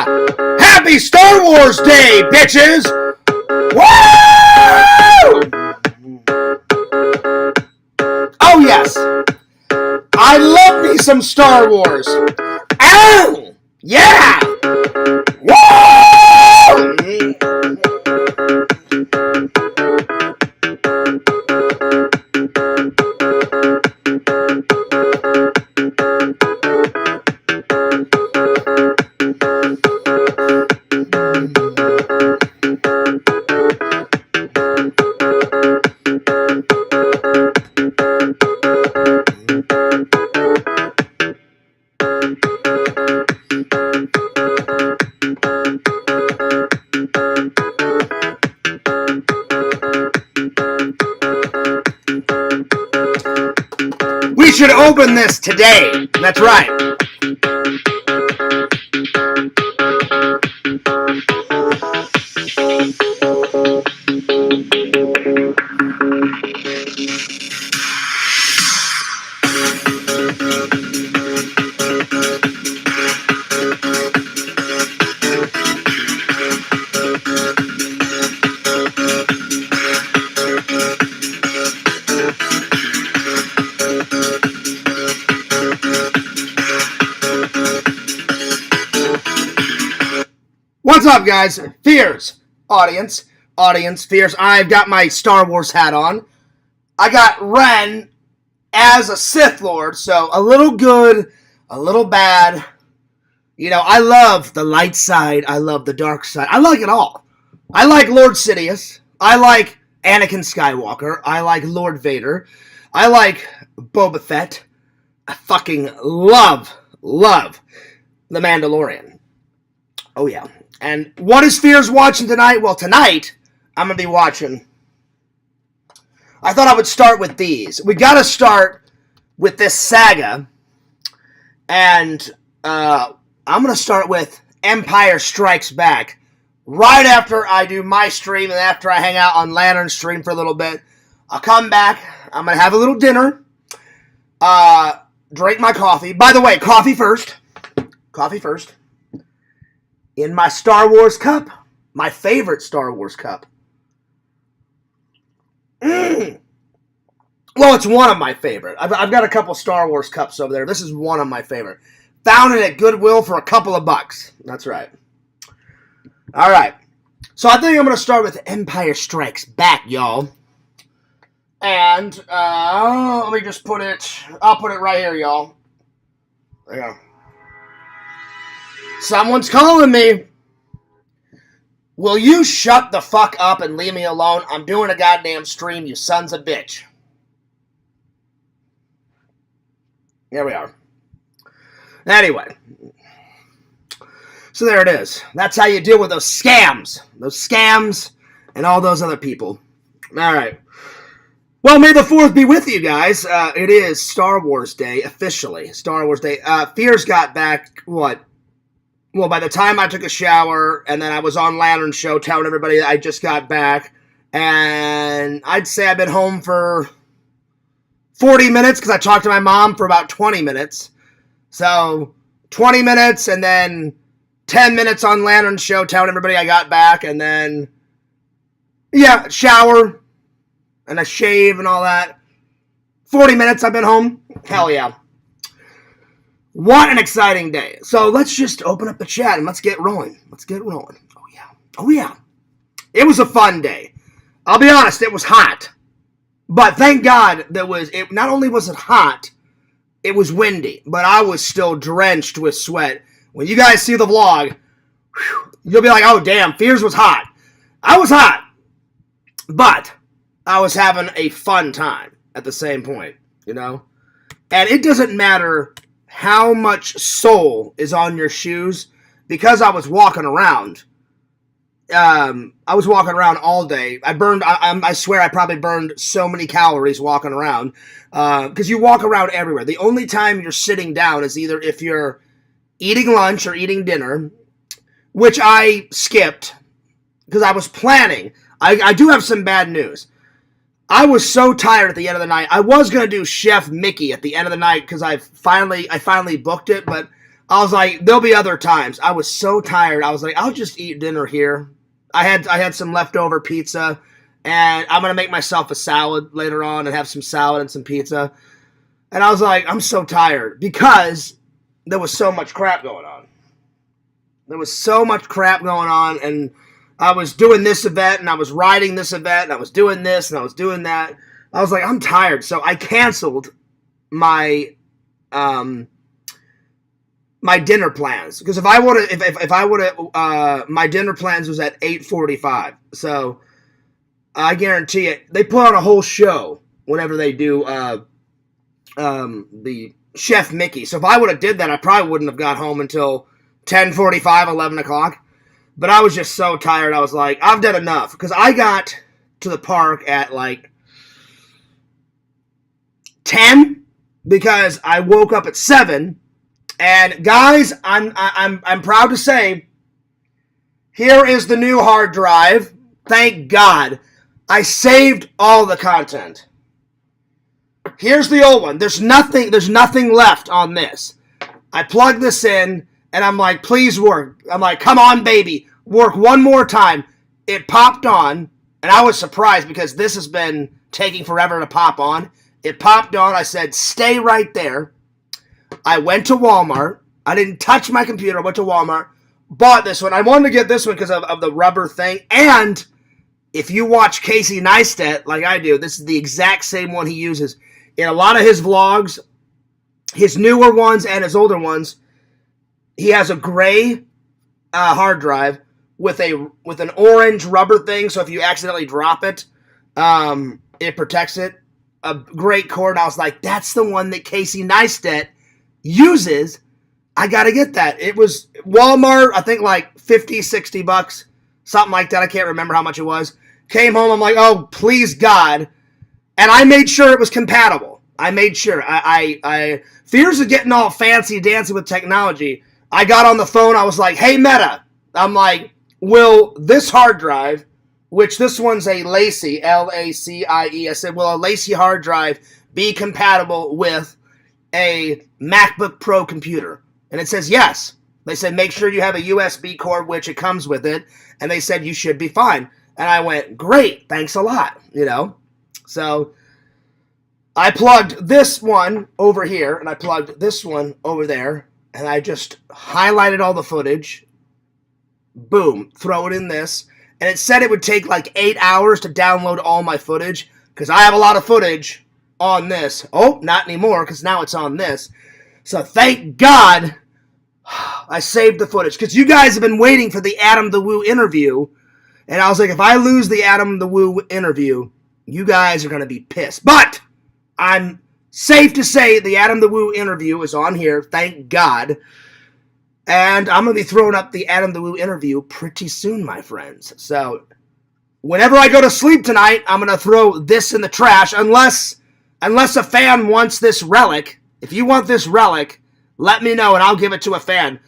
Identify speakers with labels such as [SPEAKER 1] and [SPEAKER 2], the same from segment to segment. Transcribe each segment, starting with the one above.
[SPEAKER 1] Yeah! Happy Star Wars Day, bitches! Woo! Oh, yes. I love me some Star Wars. Ow! Yeah! Woo! We should open this today. That's right. What's up, guys? Fears. Audience, Fears. I've got my Star Wars hat on. I got Ren as a Sith Lord, so a little good, a little bad. You know, I love the light side. I love the dark side. I like it all. I like Lord Sidious. I like Anakin Skywalker. I like Lord Vader. I like Boba Fett. I fucking love The Mandalorian. Oh, yeah. And what is Fears watching tonight? Well, tonight, I'm going to be watching... I thought I would start with these. We got to start with this saga. And I'm going to start with Empire Strikes Back. Right after I do my stream and after I hang out on Lantern stream for a little bit. I'll come back. I'm going to have a little dinner. Drink my coffee. By the way, coffee first. Coffee first. In my Star Wars cup, my favorite Star Wars cup. Well, it's one of my favorite. I've got a couple Star Wars cups over there. This is one of my favorite. Found it at Goodwill for a couple of bucks. That's right. All right. So I think I'm going to start with Empire Strikes Back, y'all. And let me just put it... I'll put it right here, y'all. There you go. Someone's calling me. Will you shut the fuck up and leave me alone? I'm doing a goddamn stream, you sons of bitch. Here we are. Anyway. So there it is. That's how you deal with those scams. Those scams and all those other people. Alright. Well, may the 4th be with you guys. It is Star Wars Day, officially. Star Wars Day. Fears got back, what? Well, by the time I took a shower, and then I was on Lantern Show telling everybody that I just got back, and I'd say I've been home for 40 minutes, because I talked to my mom for about 20 minutes. So, 20 minutes, and then 10 minutes on Lantern Show telling everybody I got back, and then, yeah, shower, and a shave and all that. 40 minutes I've been home. Hell yeah. What an exciting day. So let's just open up the chat and let's get rolling. Let's get rolling. Oh, yeah. Oh, yeah. It was a fun day. I'll be honest, it was hot. But thank God not only was it hot, it was windy. But I was still drenched with sweat. When you guys see the vlog, you'll be like, oh, damn, Fears was hot. I was hot. But I was having a fun time at the same point, you know? And it doesn't matter how much soul is on your shoes, because I was walking around. I was walking around all day. I swear I probably burned so many calories walking around, because you walk around everywhere. The only time you're sitting down is either if you're eating lunch or eating dinner, which I skipped, because I was planning. I do have some bad news. I was so tired at the end of the night. I was going to do Chef Mickey at the end of the night because I finally booked it, but I was like, there'll be other times. I was so tired. I was like, I'll just eat dinner here. I had some leftover pizza, and I'm gonna make myself a salad later on and have some salad and some pizza. And I was like, I'm so tired because there was so much crap going on. There was so much crap going on, and I was doing this event, and I was writing this event, and I was doing this, and I was doing that. I was like, I'm tired, so I canceled my my dinner plans, because if I would have my dinner plans was at 8:45, so I guarantee it. They put on a whole show whenever they do the Chef Mickey. So if I would have did that, I probably wouldn't have got home until 10:45, 11 o'clock. But I was just so tired. I was like, I've done enough, because I got to the park at like 10 because I woke up at 7. And guys, I'm proud to say, here is the new hard drive. Thank God. I saved all the content. Here's the old one. There's nothing left on this. I plugged this in, and I'm like, please work. I'm like, come on, baby. Work one more time. It popped on, and I was surprised because this has been taking forever to pop on. It popped on. I said, stay right there. I went to Walmart. I didn't touch my computer. I went to Walmart. Bought this one. I wanted to get this one because of the rubber thing. And if you watch Casey Neistat like I do, this is the exact same one he uses. In a lot of his vlogs, his newer ones and his older ones, he has a gray hard drive with an orange rubber thing. So if you accidentally drop it, it protects it. A great cord. I was like, that's the one that Casey Neistat uses. I gotta get that. It was Walmart, I think like $50, $60, something like that. I can't remember how much it was. Came home, I'm like, oh, please God. And I made sure it was compatible. I made sure. I fears of getting all fancy dancing with technology. I got on the phone, I was like, hey Meta. I'm like, will this hard drive, which this one's a Lacie, Lacie. I said, will a Lacie hard drive be compatible with a MacBook Pro computer? And it says yes. They said make sure you have a USB cord, which it comes with it, and they said you should be fine. And I went, great, thanks a lot, So I plugged this one over here, and I plugged this one over there, and I just highlighted all the footage. Boom, throw it in this. And it said it would take like 8 hours to download all my footage, because I have a lot of footage on this. Oh, not anymore, because now it's on this. So thank God I saved the footage, because you guys have been waiting for the Adam the Woo interview, and I was like, if I lose the Adam the Woo interview, you guys are going to be pissed. But I'm safe to say the Adam the Woo interview is on here, thank God, and I'm going to be throwing up the Adam the Woo interview pretty soon, my friends. So whenever I go to sleep tonight, I'm going to throw this in the trash, unless a fan wants this relic. If you want this relic, let me know and I'll give it to a fan.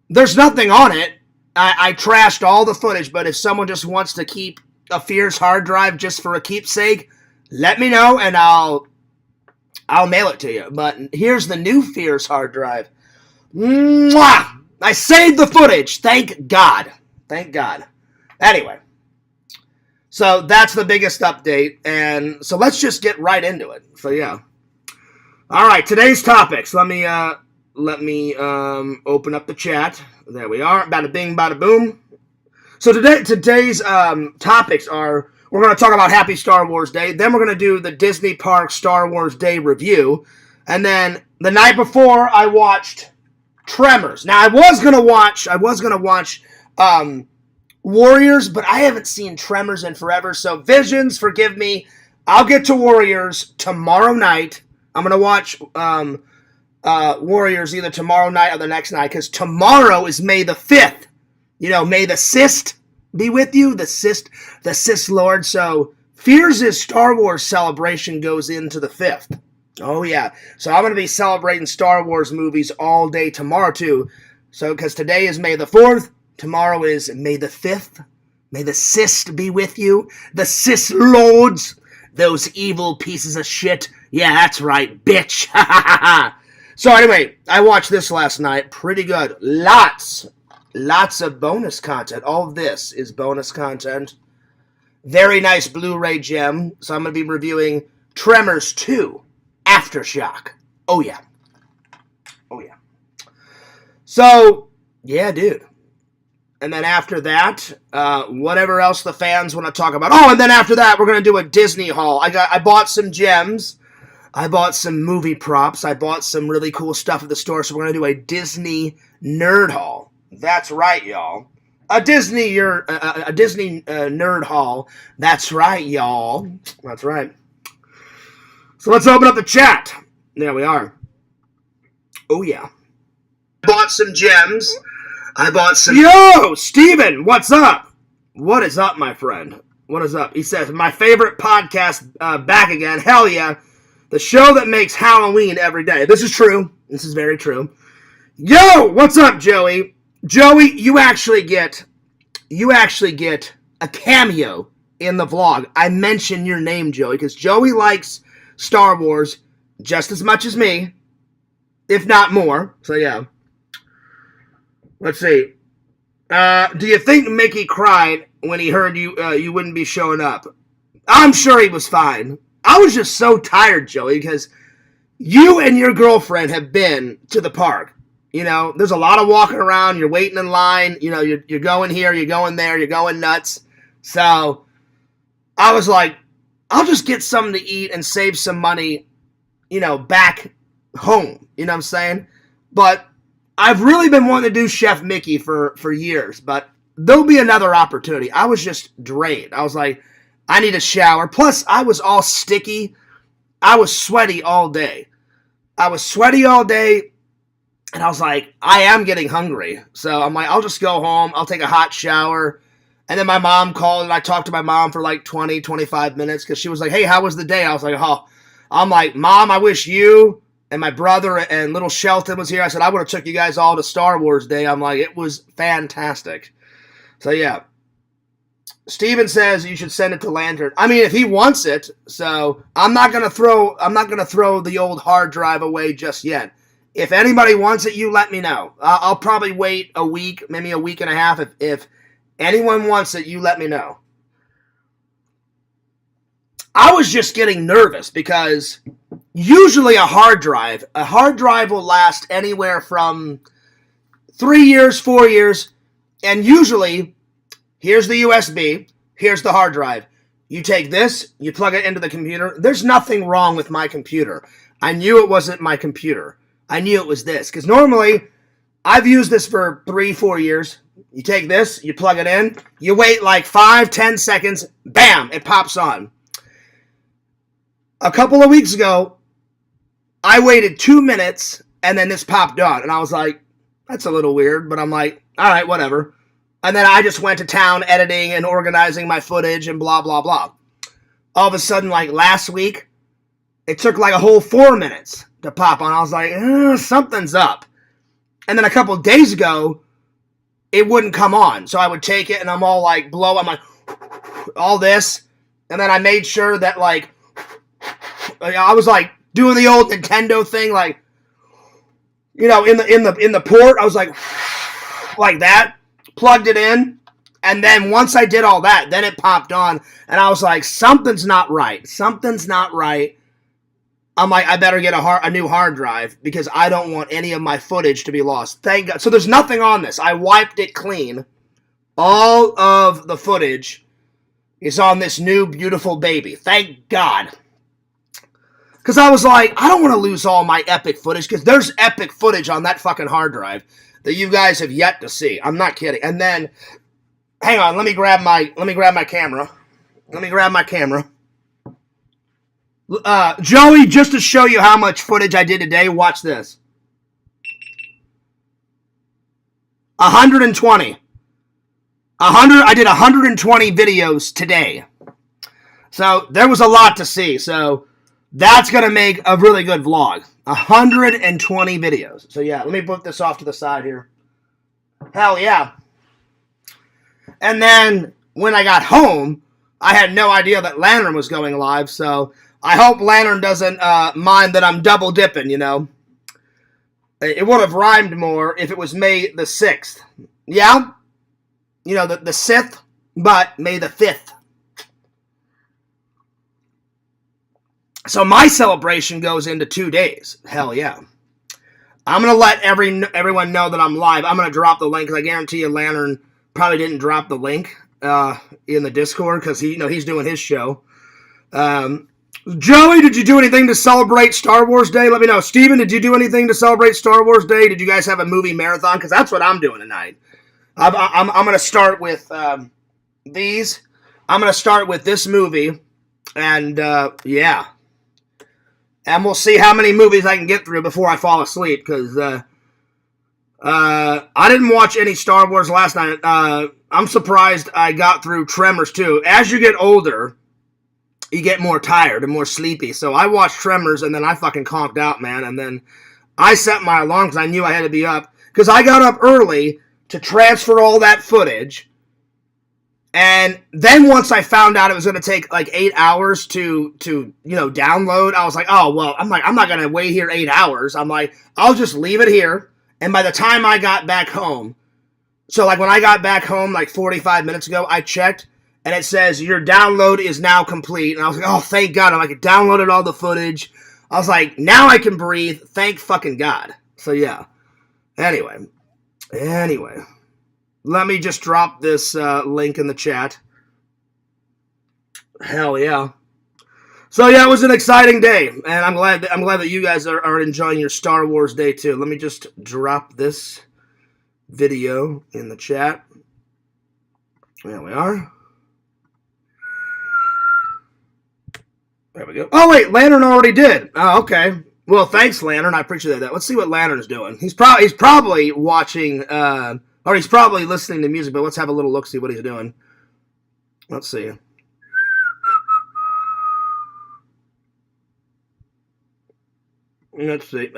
[SPEAKER 1] There's nothing on it. I trashed all the footage, but if someone just wants to keep a Fierce hard drive just for a keepsake, let me know and I'll mail it to you. But here's the new Fierce hard drive. Mwah! I saved the footage. Thank God. Thank God. Anyway. So that's the biggest update, and so let's just get right into it. So yeah. All right, today's topics. Let me open up the chat. There we are. Bada bing, bada boom. So today's topics are, we're going to talk about Happy Star Wars Day. Then we're going to do the Disney Park Star Wars Day review, and then the night before I watched Tremors. Now I was going to watch Warriors, but I haven't seen Tremors in forever, so Visions, forgive me. I'll get to Warriors tomorrow night. I'm going to watch Warriors either tomorrow night or the next night, because tomorrow is May the 5th. May the cyst be with you, the cyst Lord. So Fears' Star Wars celebration goes into the 5th. Oh, yeah. So I'm going to be celebrating Star Wars movies all day tomorrow, too. So, because today is May the 4th. Tomorrow is May the 5th. May the cyst be with you. The cyst lords. Those evil pieces of shit. Yeah, that's right, bitch. So anyway, I watched this last night. Pretty good. Lots of bonus content. All of this is bonus content. Very nice Blu-ray gem. So I'm going to be reviewing Tremors 2, Aftershock. Oh, yeah. Oh, yeah. So, yeah, dude. And then after that, whatever else the fans want to talk about. Oh, and then after that, we're going to do a Disney haul. I bought some gems. I bought some movie props. I bought some really cool stuff at the store. So we're going to do a Disney nerd haul. That's right, y'all. A Disney nerd haul. That's right, y'all. That's right. So let's open up the chat. There we are. Oh, yeah. Bought some gems. I bought some... Yo, Steven, what's up? What is up, my friend? What is up? He says, my favorite podcast back again. Hell yeah. The show that makes Halloween every day. This is true. This is very true. Yo, what's up, Joey? Joey, you actually get a cameo in the vlog. I mention your name, Joey, because Joey likes Star Wars just as much as me, if not more. So, yeah. Let's see. Do you think Mickey cried when he heard you wouldn't be showing up? I'm sure he was fine. I was just so tired, Joey, because you and your girlfriend have been to the park. You know, there's a lot of walking around. You're waiting in line. You know, you're going here, you're going there, you're going nuts. So I was like, I'll just get something to eat and save some money, you know, back home. You know what I'm saying? But I've really been wanting to do Chef Mickey for years, but there'll be another opportunity. I was just drained. I was like, I need a shower. Plus, I was all sticky. I was sweaty all day. And I was like, I am getting hungry. So I'm like, I'll just go home. I'll take a hot shower. And then my mom called, and I talked to my mom for like 20, 25 minutes because she was like, hey, how was the day? I was like, oh. I'm like, Mom, I wish you and my brother and little Shelton was here. I said, I would have took you guys all to Star Wars Day. I'm like, it was fantastic. So, yeah. Steven says you should send it to Lantern. I mean, if he wants it, so I'm not gonna throw the old hard drive away just yet. If anybody wants it, you let me know. I'll probably wait a week, maybe a week and a half. If anyone wants it, you let me know. I was just getting nervous because usually a hard drive will last anywhere from 3 years, 4 years, and usually, here's the USB, here's the hard drive. You take this, you plug it into the computer. There's nothing wrong with my computer. I knew it wasn't my computer. I knew it was this. Because normally, I've used this for 3-4 years. You take this, you plug it in, you wait like 5-10 seconds, bam, it pops on. A couple of weeks ago, I waited 2 minutes, and then this popped on. And I was like, that's a little weird. But I'm like, all right, whatever. And then I just went to town editing and organizing my footage and blah, blah, blah. All of a sudden, like last week, it took like a whole 4 minutes to pop on. I was like, something's up. And then a couple of days ago, it wouldn't come on. So I would take it and I'm all like I'm like, all this. And then I made sure that like, I was like doing the old Nintendo thing, like, you know, in the port, I was like that, plugged it in, and then once I did all that, then it popped on, and I was like, something's not right. I'm like, I better get a new hard drive because I don't want any of my footage to be lost. Thank God. So there's nothing on this. I wiped it clean. All of the footage is on this new beautiful baby. Thank God. Because I was like, I don't want to lose all my epic footage, because there's epic footage on that fucking hard drive that you guys have yet to see. I'm not kidding. And then, hang on, let me grab my camera. Joey, just to show you how much footage I did today, watch this. 120. I did 120 videos today. So there was a lot to see. So that's going to make a really good vlog. 120 videos. So yeah, let me put this off to the side here. Hell yeah. And then when I got home, I had no idea that Lantern was going live. So I hope Lantern doesn't mind that I'm double dipping, you know. It would have rhymed more if it was May the 6th. Yeah? You know, the Sith, but May the 5th. So my celebration goes into 2 days. Hell yeah. I'm going to let everyone know that I'm live. I'm going to drop the link because I guarantee you Lantern probably didn't drop the link in the Discord because he's doing his show. Joey, did you do anything to celebrate Star Wars Day? Let me know. Steven, did you do anything to celebrate Star Wars Day? Did you guys have a movie marathon? Because that's what I'm doing tonight. I'm going to start with these. I'm going to start with this movie. And, yeah. And we'll see how many movies I can get through before I fall asleep. Because I didn't watch any Star Wars last night. I'm surprised I got through Tremors, too. As you get older, you get more tired and more sleepy. So I watched Tremors, and then I fucking conked out, man. And then I set my alarm because I knew I had to be up. Because I got up early to transfer all that footage. And then once I found out it was going to take like 8 hours to download, I was like, oh, well, I'm not going to wait here 8 hours. I'm like, I'll just leave it here. And by the time I got back home, so like when I got back home like 45 minutes ago, I checked and it says your download is now complete. And I was like, oh, thank God. I downloaded all the footage. I was like, now I can breathe. Thank fucking God. So yeah. Anyway. Let me just drop this link in the chat. Hell yeah. So yeah, it was an exciting day, and I'm glad that you guys are enjoying your Star Wars Day too. Let me just drop this video in the chat. There we are. There we go. Oh wait, Lantern already did. Oh, okay. Well, thanks, Lantern. I appreciate that. Let's see what Lantern's doing. He's probably watching, or he's probably listening to music. But let's have a little look, see what he's doing. Let's see. Let's see.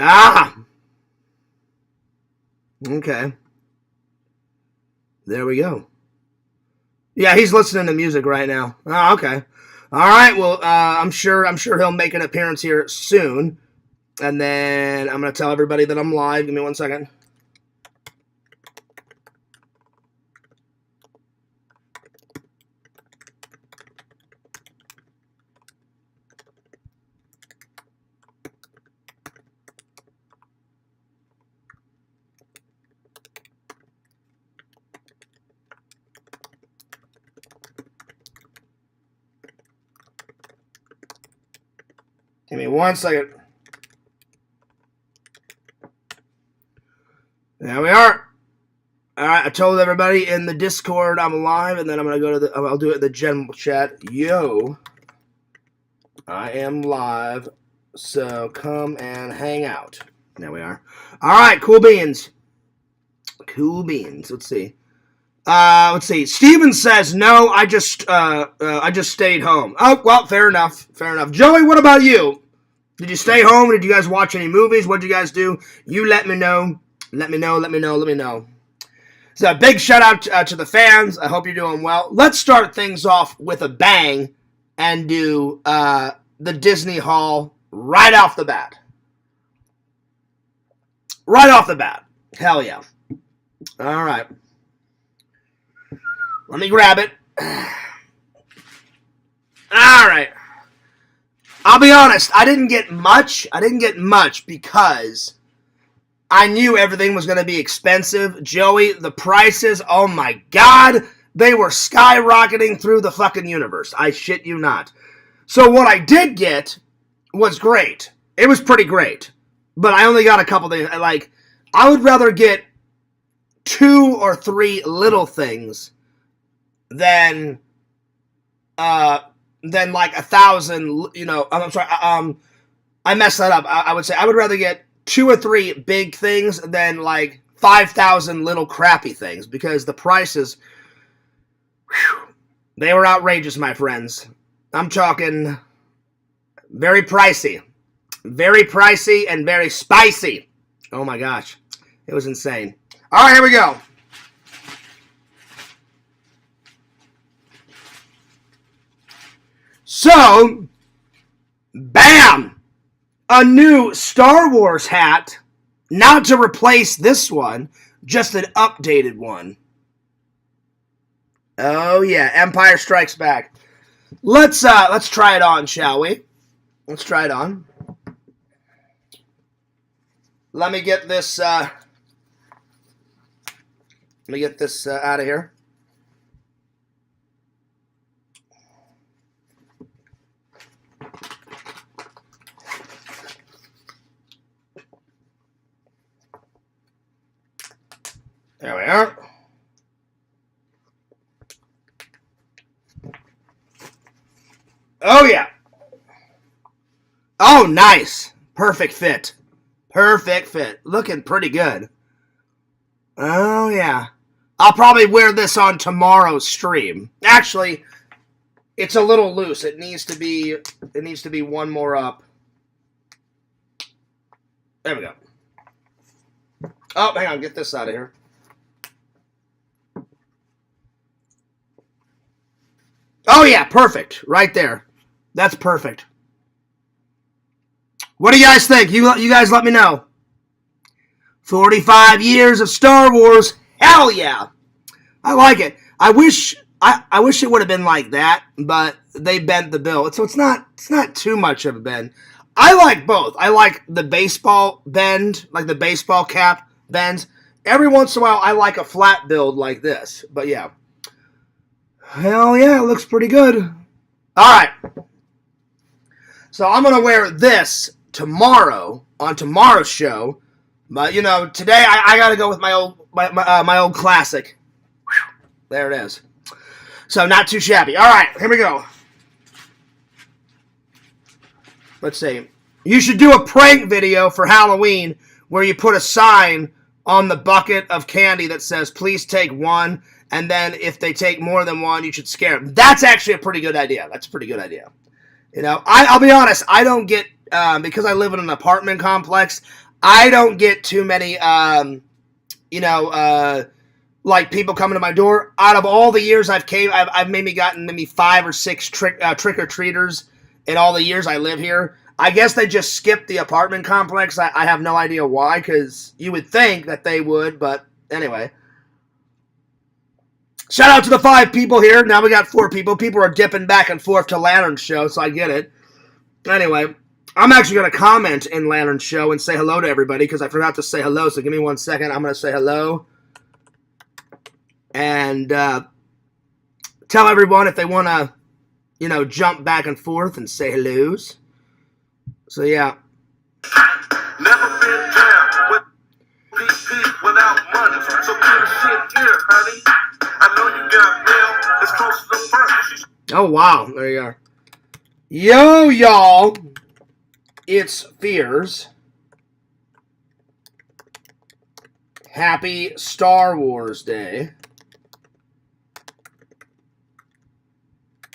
[SPEAKER 1] Okay. There we go. Yeah, he's listening to music right now. Oh, okay. All right. Well, I'm sure he'll make an appearance here soon. And then I'm going to tell everybody that I'm live. Give me 1 second. Give me 1 second. There we are. All right, I told everybody in the Discord I'm live, and then I'm gonna go to I'll do it in the general chat. Yo, I am live, so come and hang out. There we are. All right, cool beans. Cool beans. Let's see. Steven says no. I just stayed home. Oh well, fair enough. Fair enough. Joey, what about you? Did you stay home? Did you guys watch any movies? What did you guys do? You let me know. Let me know. So big shout out to the fans. I hope you're doing well. Let's start things off with a bang and do the Disney Hall right off the bat. Right off the bat. Hell yeah. All right. Let me grab it. All right. I'll be honest. I didn't get much because I knew everything was going to be expensive. Joey, the prices, oh my God, they were skyrocketing through the fucking universe. I shit you not. So what I did get was great. It was pretty great. But I only got a couple things. Like, I would rather get 2 or 3 little things than like 1,000, I'm sorry, I messed that up. I would say I would rather get 2 or 3 big things than like 5,000 little crappy things, because the prices, they were outrageous, my friends. I'm talking very pricey and very spicy. Oh my gosh, it was insane. All right, here we go. So, bam! A new Star Wars hat Not to replace this one, just an updated one. Oh yeah, Empire Strikes Back. Let's try it on, shall we? Let's try it on. Let me get this out of here. There we are. Oh, yeah. Oh, nice. Perfect fit. Perfect fit. Looking pretty good. Oh, yeah. I'll probably wear this on tomorrow's stream. Actually, it's a little loose. It needs to be one more up. There we go. Oh, hang on. Get this out of here. Oh, yeah. Perfect. Right there. That's perfect. What do you guys think? You guys let me know. 45 years of Star Wars. Hell yeah. I like it. I wish it would have been like that, but they bent the bill. So it's not too much of a bend. I like both. I like the baseball bend, like the baseball cap bends. Every once in a while, I like a flat build like this. But yeah. Hell yeah, it looks pretty good. All right. So I'm going to wear this tomorrow on tomorrow's show. But, you know, today I got to go with my old classic. There it is. So not too shabby. All right, here we go. Let's see. You should do a prank video for Halloween where you put a sign on the bucket of candy that says, please take one. And then if they take more than one, you should scare them. That's actually a pretty good idea. That's a pretty good idea. You know, I'll be honest. I don't get, because I live in an apartment complex, I don't get too many, like people coming to my door. Out of all the years I've maybe gotten 5 or 6 trick-or-treaters in all the years I live here. I guess they just skipped the apartment complex. I have no idea why, because you would think that they would, but anyway. Shout out to the 5 people here. Now we got 4 people. People are dipping back and forth to Lantern's show, so I get it. Anyway, I'm actually going to comment in Lantern's show and say hello to everybody because I forgot to say hello, so give me 1 second. I'm going to say hello. And tell everyone if they want to, you know, jump back and forth and say hellos. So, yeah.
[SPEAKER 2] Never been down with PP without money. So get shit here, honey. I know you got mail. It's close to the first.
[SPEAKER 1] Oh, wow. There you are. Yo, y'all. It's Fears. Happy Star Wars Day.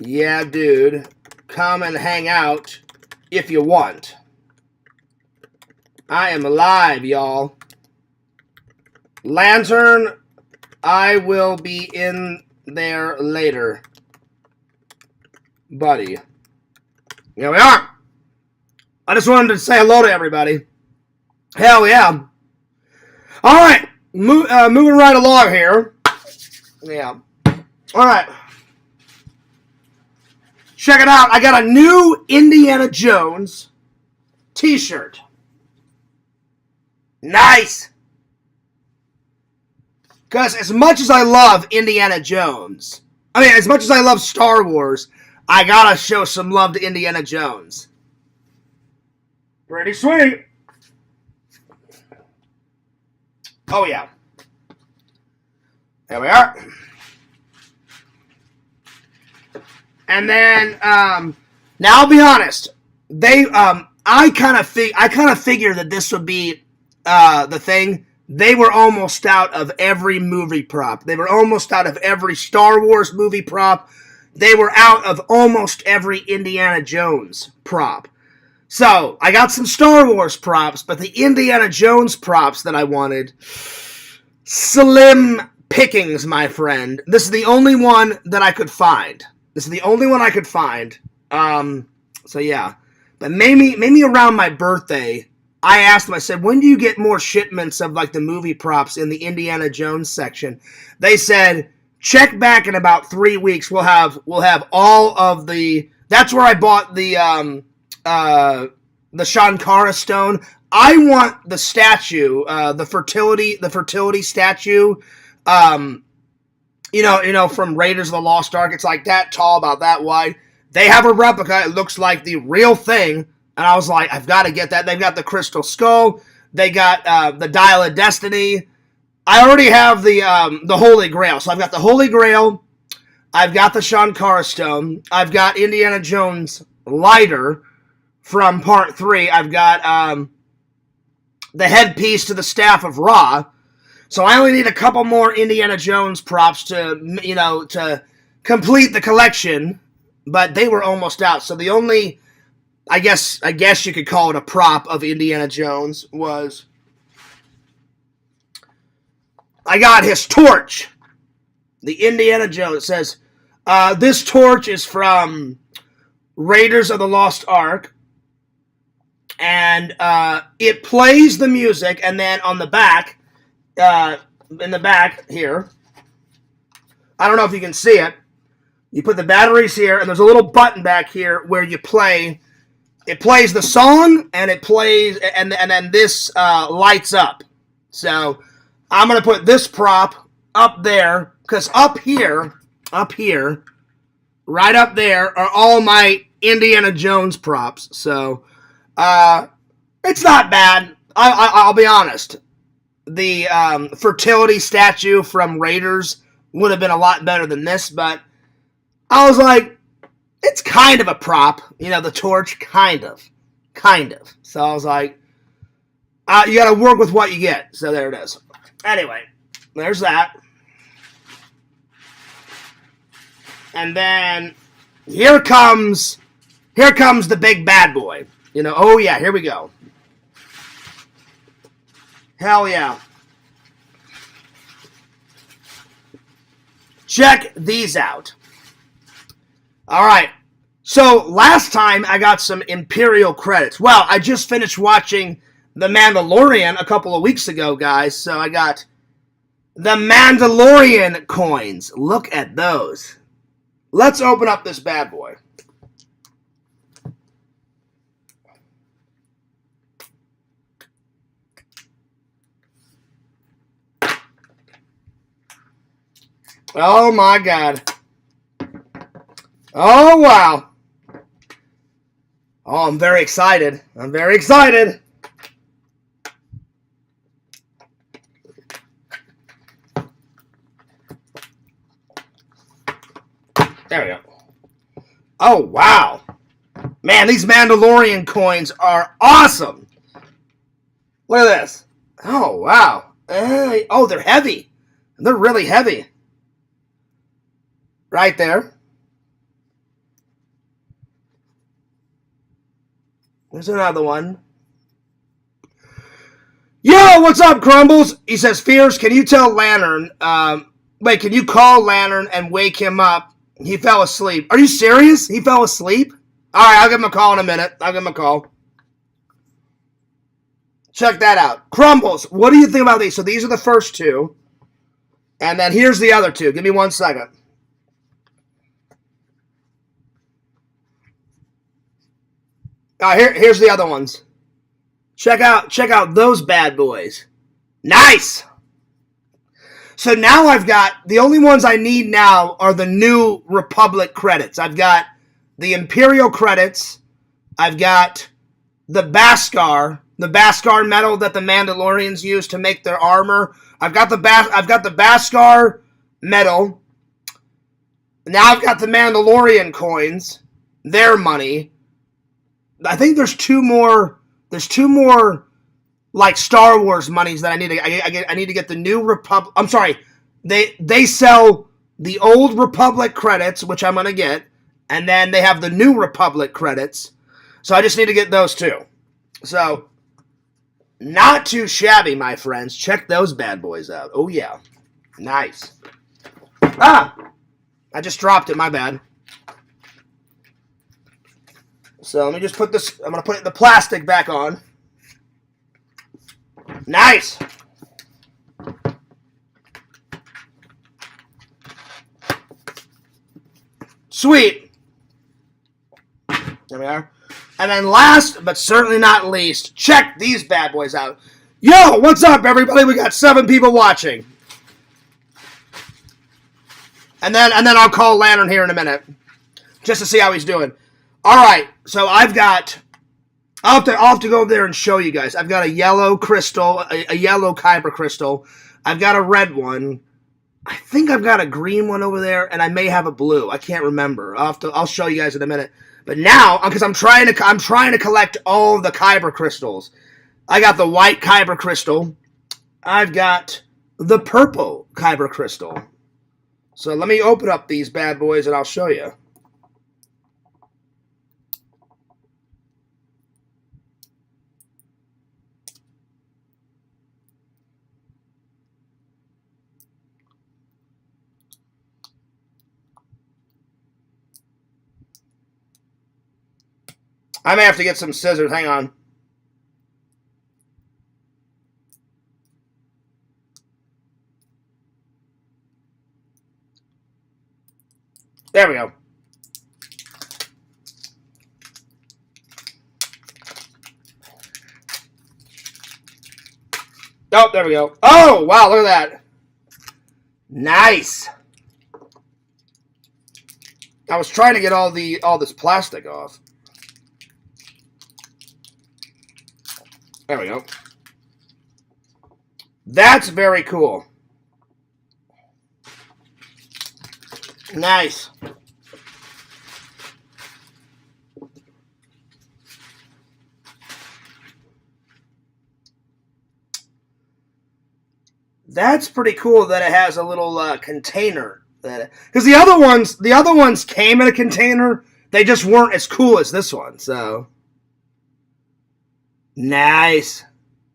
[SPEAKER 1] Yeah, dude. Come and hang out if you want. I am live, y'all. Lantern, I will be in there later. Buddy. Here we are. I just wanted to say hello to everybody. Hell yeah. All right. Moving right along here. Yeah. All right. Check it out. I got a new Indiana Jones t-shirt. Nice. Because as much as I love Indiana Jones, as much as I love Star Wars, I gotta show some love to Indiana Jones. Pretty sweet. Oh, yeah. There we are. And then, now I'll be honest. I kind of figured that this would be the thing. They were almost out of every movie prop. They were almost out of every Star Wars movie prop. They were out of almost every Indiana Jones prop. So, I got some Star Wars props, but the Indiana Jones props that I wanted, slim pickings, my friend. This is the only one that I could find. So yeah. But maybe around my birthday, I asked them, I said, when do you get more shipments of like the movie props in the Indiana Jones section? They said, check back in about 3 weeks. We'll have all of the. That's where I bought the Shankara stone. I want the statue, the fertility statue. From Raiders of the Lost Ark. It's like that tall, about that wide. They have a replica. It looks like the real thing. And I was like, I've got to get that. They've got the Crystal Skull. They got the Dial of Destiny. I already have the Holy Grail. So I've got the Holy Grail. I've got the Shankara Stone. I've got Indiana Jones lighter from Part 3. I've got the headpiece to the Staff of Ra. So I only need a couple more Indiana Jones props to complete the collection. But they were almost out. So the only, I guess you could call it a prop of Indiana Jones was I got his torch. The Indiana Jones says, this torch is from Raiders of the Lost Ark. And it plays the music, and then on the back, in the back here, I don't know if you can see it, you put the batteries here, and there's a little button back here where you play. It plays the song, and it plays, and then this lights up. So I'm going to put this prop up there, because up here, right up there, are all my Indiana Jones props. So it's not bad. I'll be honest. The fertility statue from Raiders would have been a lot better than this, but I was like, it's kind of a prop. The torch, kind of. So I was like, you got to work with what you get. So there it is. Anyway, there's that. And then here comes the big bad boy. Oh yeah, here we go. Hell yeah. Check these out. All right. So last time I got some Imperial credits. Well, I just finished watching The Mandalorian a couple of weeks ago, guys. So I got the Mandalorian coins. Look at those. Let's open up this bad boy. Oh my God. Oh wow. Oh, I'm very excited. There we go. Oh wow. Man, these Mandalorian coins are awesome. Look at this. Oh wow. Oh, they're heavy. They're really heavy. Right there. There's another one. Yo, what's up, Crumbles? He says, Fierce, can you tell Lantern, can you call Lantern and wake him up? He fell asleep. Are you serious? He fell asleep? Alright, I'll give him a call in a minute. Check that out. Crumbles, what do you think about these? So these are the first two. And then here's the other two. Give me 1 second. Here's the other ones. Check out those bad boys. Nice! So now I've got, the only ones I need now are the New Republic credits. I've got the Imperial credits. I've got the Beskar metal that the Mandalorians use to make their armor. I've got the Beskar metal. Now I've got the Mandalorian coins, their money. I think there's two more like Star Wars monies that I need to I need to get the New Republic. I'm sorry. They sell the Old Republic credits, which I'm going to get, and then they have the New Republic credits. So I just need to get those two. So not too shabby, my friends. Check those bad boys out. Oh yeah. Nice. I just dropped it, my bad. So let me just put this, I'm going to put the plastic back on. Nice. Sweet. There we are. And then last, but certainly not least, check these bad boys out. Yo, what's up, everybody? We got 7 people watching. And then I'll call Lantern here in a minute, just to see how he's doing. All right, so I'll have to go over there and show you guys. I've got a yellow crystal, a yellow kyber crystal. I've got a red one. I think I've got a green one over there, and I may have a blue. I can't remember. I'll show you guys in a minute. But now, because I'm trying to collect all the kyber crystals. I got the white kyber crystal. I've got the purple kyber crystal. So let me open up these bad boys, and I'll show you. I may have to get some scissors. Hang on. There we go. Oh, there we go. Oh, wow, look at that. Nice. I was trying to get all this plastic off. There we go. That's very cool. Nice. That's pretty cool that it has a little container. Because the other ones came in a container. They just weren't as cool as this one. So nice.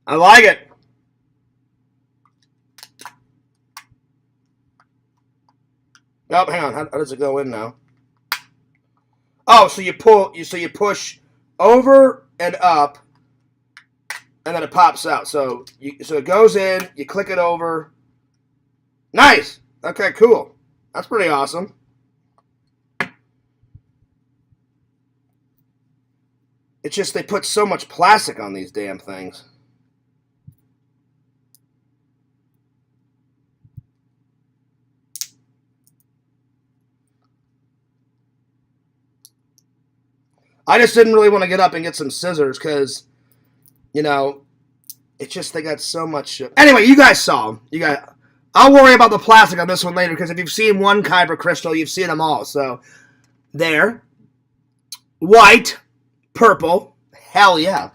[SPEAKER 1] I like it. Oh, hang on. How does it go in now? Oh, so you push over and up, and then it pops out. So it goes in. You click it over. Nice. Okay, cool. That's pretty awesome. It's just they put so much plastic on these damn things. I just didn't really want to get up and get some scissors because, you know, it's just they got so much. Anyway, you guys saw them. I'll worry about the plastic on this one later because if you've seen one kyber crystal, you've seen them all. So there, white, purple, hell yeah.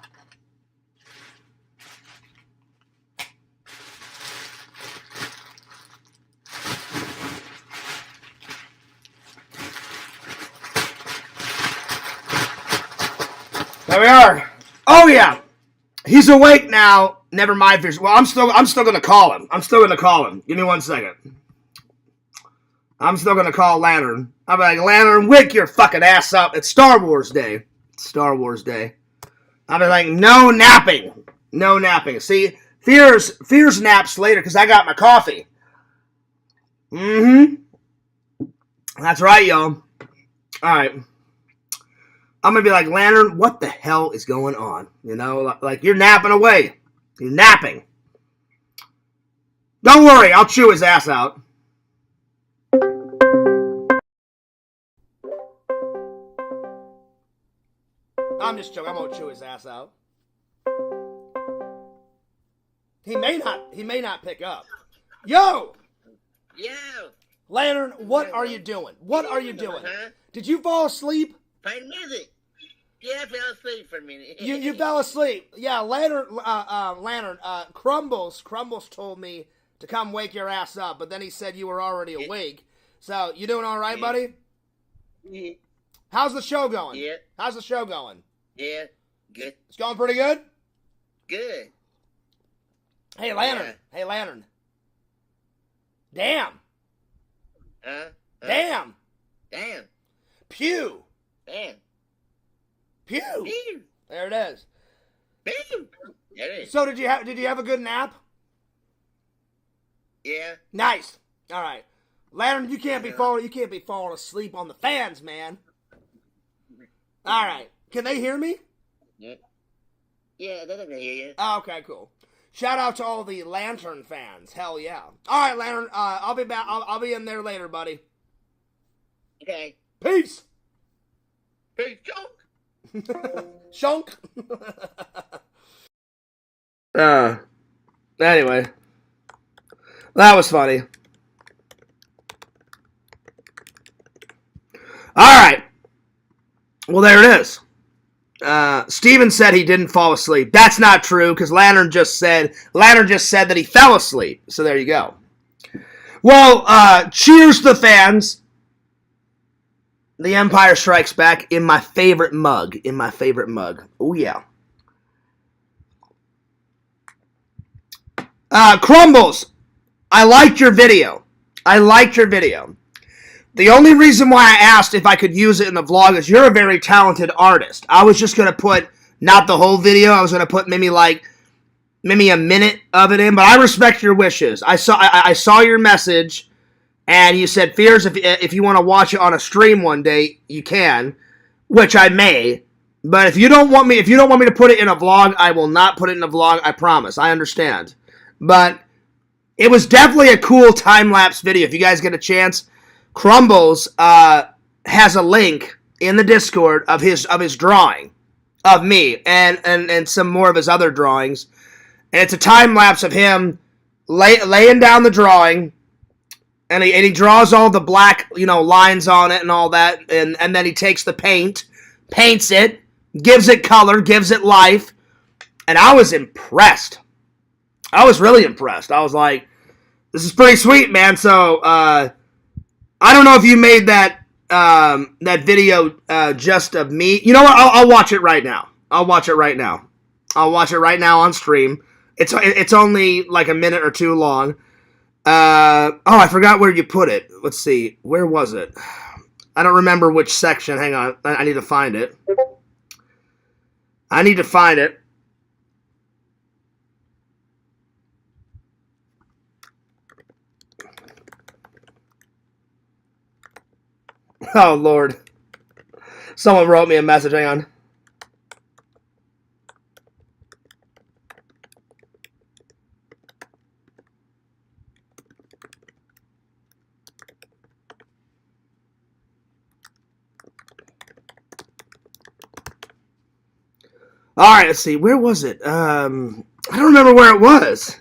[SPEAKER 1] There we are. Oh yeah, he's awake now. Never mind. Well, I'm still gonna call him. Give me 1 second. I'm still gonna call Lantern. I'm like, Lantern, wake your fucking ass up. It's Star Wars Day. I'll be like, no napping. See, fears naps later because I got my coffee. That's right, y'all. All right. I'm going to be like, Lantern, what the hell is going on? You know, like you're napping away. You're napping. Don't worry, I'll chew his ass out. I'm just joking. I'm going to chew his ass out. He may not pick up. Yo! Lantern, what are you doing? Did you fall asleep?
[SPEAKER 3] Playing music. Yeah, I fell asleep for a minute.
[SPEAKER 1] You fell asleep. Yeah, Lantern, Crumbles told me to come wake your ass up, but then he said you were already awake. So, you doing all right, buddy?
[SPEAKER 3] Yeah.
[SPEAKER 1] How's the show going?
[SPEAKER 3] Yeah.
[SPEAKER 1] How's the show going?
[SPEAKER 3] Yeah, good.
[SPEAKER 1] It's going pretty good?
[SPEAKER 3] Good.
[SPEAKER 1] Hey, Lantern.
[SPEAKER 3] Yeah.
[SPEAKER 1] Hey, Lantern. Damn.
[SPEAKER 3] Damn.
[SPEAKER 1] Pew.
[SPEAKER 3] Damn.
[SPEAKER 1] Pew.
[SPEAKER 3] Pew.
[SPEAKER 1] There it is.
[SPEAKER 3] Bam! There it is.
[SPEAKER 1] So did you have a good nap?
[SPEAKER 3] Yeah.
[SPEAKER 1] Nice. All right, Lantern, you can't be falling asleep on the fans, man. All right, can they hear me?
[SPEAKER 3] Yeah. Yeah, they're gonna hear you.
[SPEAKER 1] Oh, okay, cool. Shout out to all the Lantern fans. Hell yeah. All right, Lantern. I'll be back. I'll be in there later, buddy.
[SPEAKER 3] Okay.
[SPEAKER 1] Peace.
[SPEAKER 3] Hey, joke.
[SPEAKER 1] Shunk. Anyway, that was funny. All right. Well, there it is. Steven said he didn't fall asleep. That's not true because Lantern just said that he fell asleep. So there you go. Well, cheers to the fans. The Empire Strikes Back in my favorite mug. Oh yeah. Crumbles. I liked your video. The only reason why I asked if I could use it in the vlog is you're a very talented artist. I was just going to put, not the whole video, I was going to put maybe a minute of it in, but I respect your wishes. I saw your message, and you said, Fears, if you want to watch it on a stream one day, you can, which I may, but if you don't want me to put it in a vlog, I will not put it in a vlog, I promise. I understand. But it was definitely a cool time-lapse video. If you guys get a chance, Crumbles has a link in the Discord of his drawing of me and some more of his other drawings, and it's a time lapse of him laying down the drawing, and he draws all the black lines on it and all that, and then he takes the paints it, gives it color, gives it life, and I was impressed. I was really impressed. I was like, this is pretty sweet, man. So I don't know if you made that video just of me. You know what? I'll watch it right now. I'll watch it right now on stream. It's only like a minute or two long. I forgot where you put it. Let's see. Where was it? I don't remember which section. Hang on. I need to find it. Oh, Lord. Someone wrote me a message. Hang on. All right, let's see. Where was it? I don't remember where it was.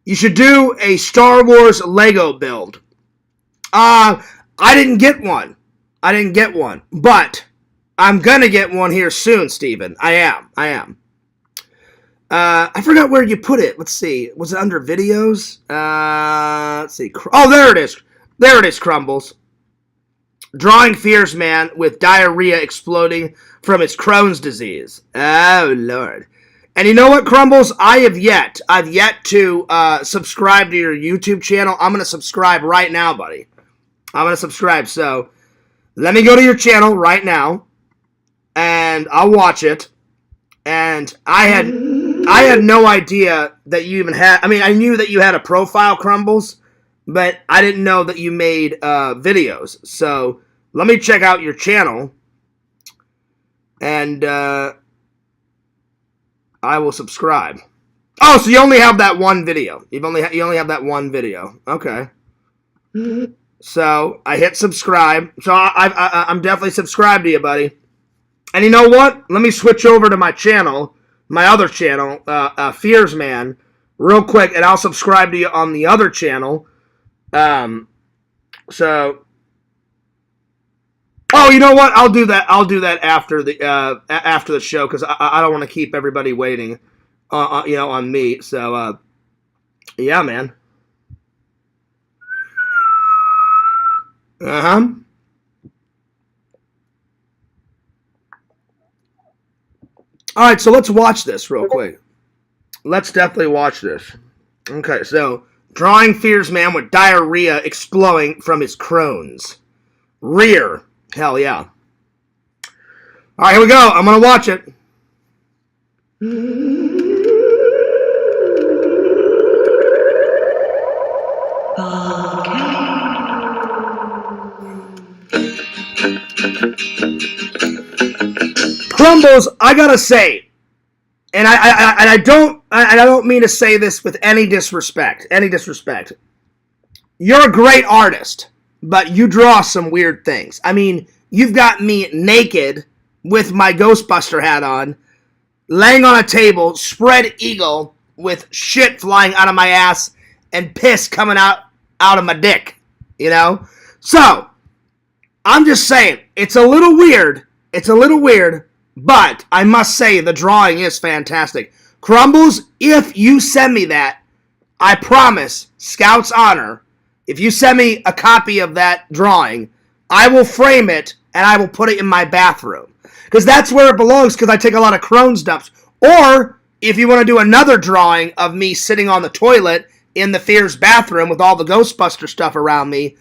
[SPEAKER 1] You should do a Star Wars Lego build. I didn't get one. But I'm gonna get one here soon, Steven. I am. I forgot where you put it. Let's see. Was it under videos? Let's see. Oh, there it is. There it is, Crumbles. Drawing Fears Man with diarrhea exploding from his Crohn's disease. Oh, Lord. And you know what, Crumbles? I've yet to subscribe to your YouTube channel. I'm going to subscribe right now, buddy. I'm going to subscribe. So let me go to your channel right now, and I'll watch it. And I had no idea that you even had... I mean, I knew that you had a profile, Crumbles, but I didn't know that you made videos. So let me check out your channel, and I will subscribe. Oh, so you only have that one video. You only have that one video. Okay. So I hit subscribe. So I'm definitely subscribed to you, buddy. And you know what? Let me switch over to my channel, my other channel, Fears Man, real quick, and I'll subscribe to you on the other channel. So, oh, you know what? I'll do that after the show, because I don't want to keep everybody waiting, on me. So, yeah, man. All right, so let's watch this real quick. Let's definitely watch this. Okay, so drawing Fears Man with diarrhea exploding from his Crohn's. Rear. Hell yeah. All right, here we go. I'm going to watch it. Crumbles, I gotta say, and I don't mean to say this with any disrespect. You're a great artist, but you draw some weird things. I mean, you've got me naked with my Ghostbuster hat on, laying on a table, spread eagle, with shit flying out of my ass and piss coming out of my dick, you know? So, I'm just saying, it's a little weird, but I must say the drawing is fantastic. Crumbles, if you send me that, I promise, Scout's honor, if you send me a copy of that drawing, I will frame it and I will put it in my bathroom. Because that's where it belongs, because I take a lot of Crohn's dumps. Or, if you want to do another drawing of me sitting on the toilet in the Fears bathroom with all the Ghostbuster stuff around me,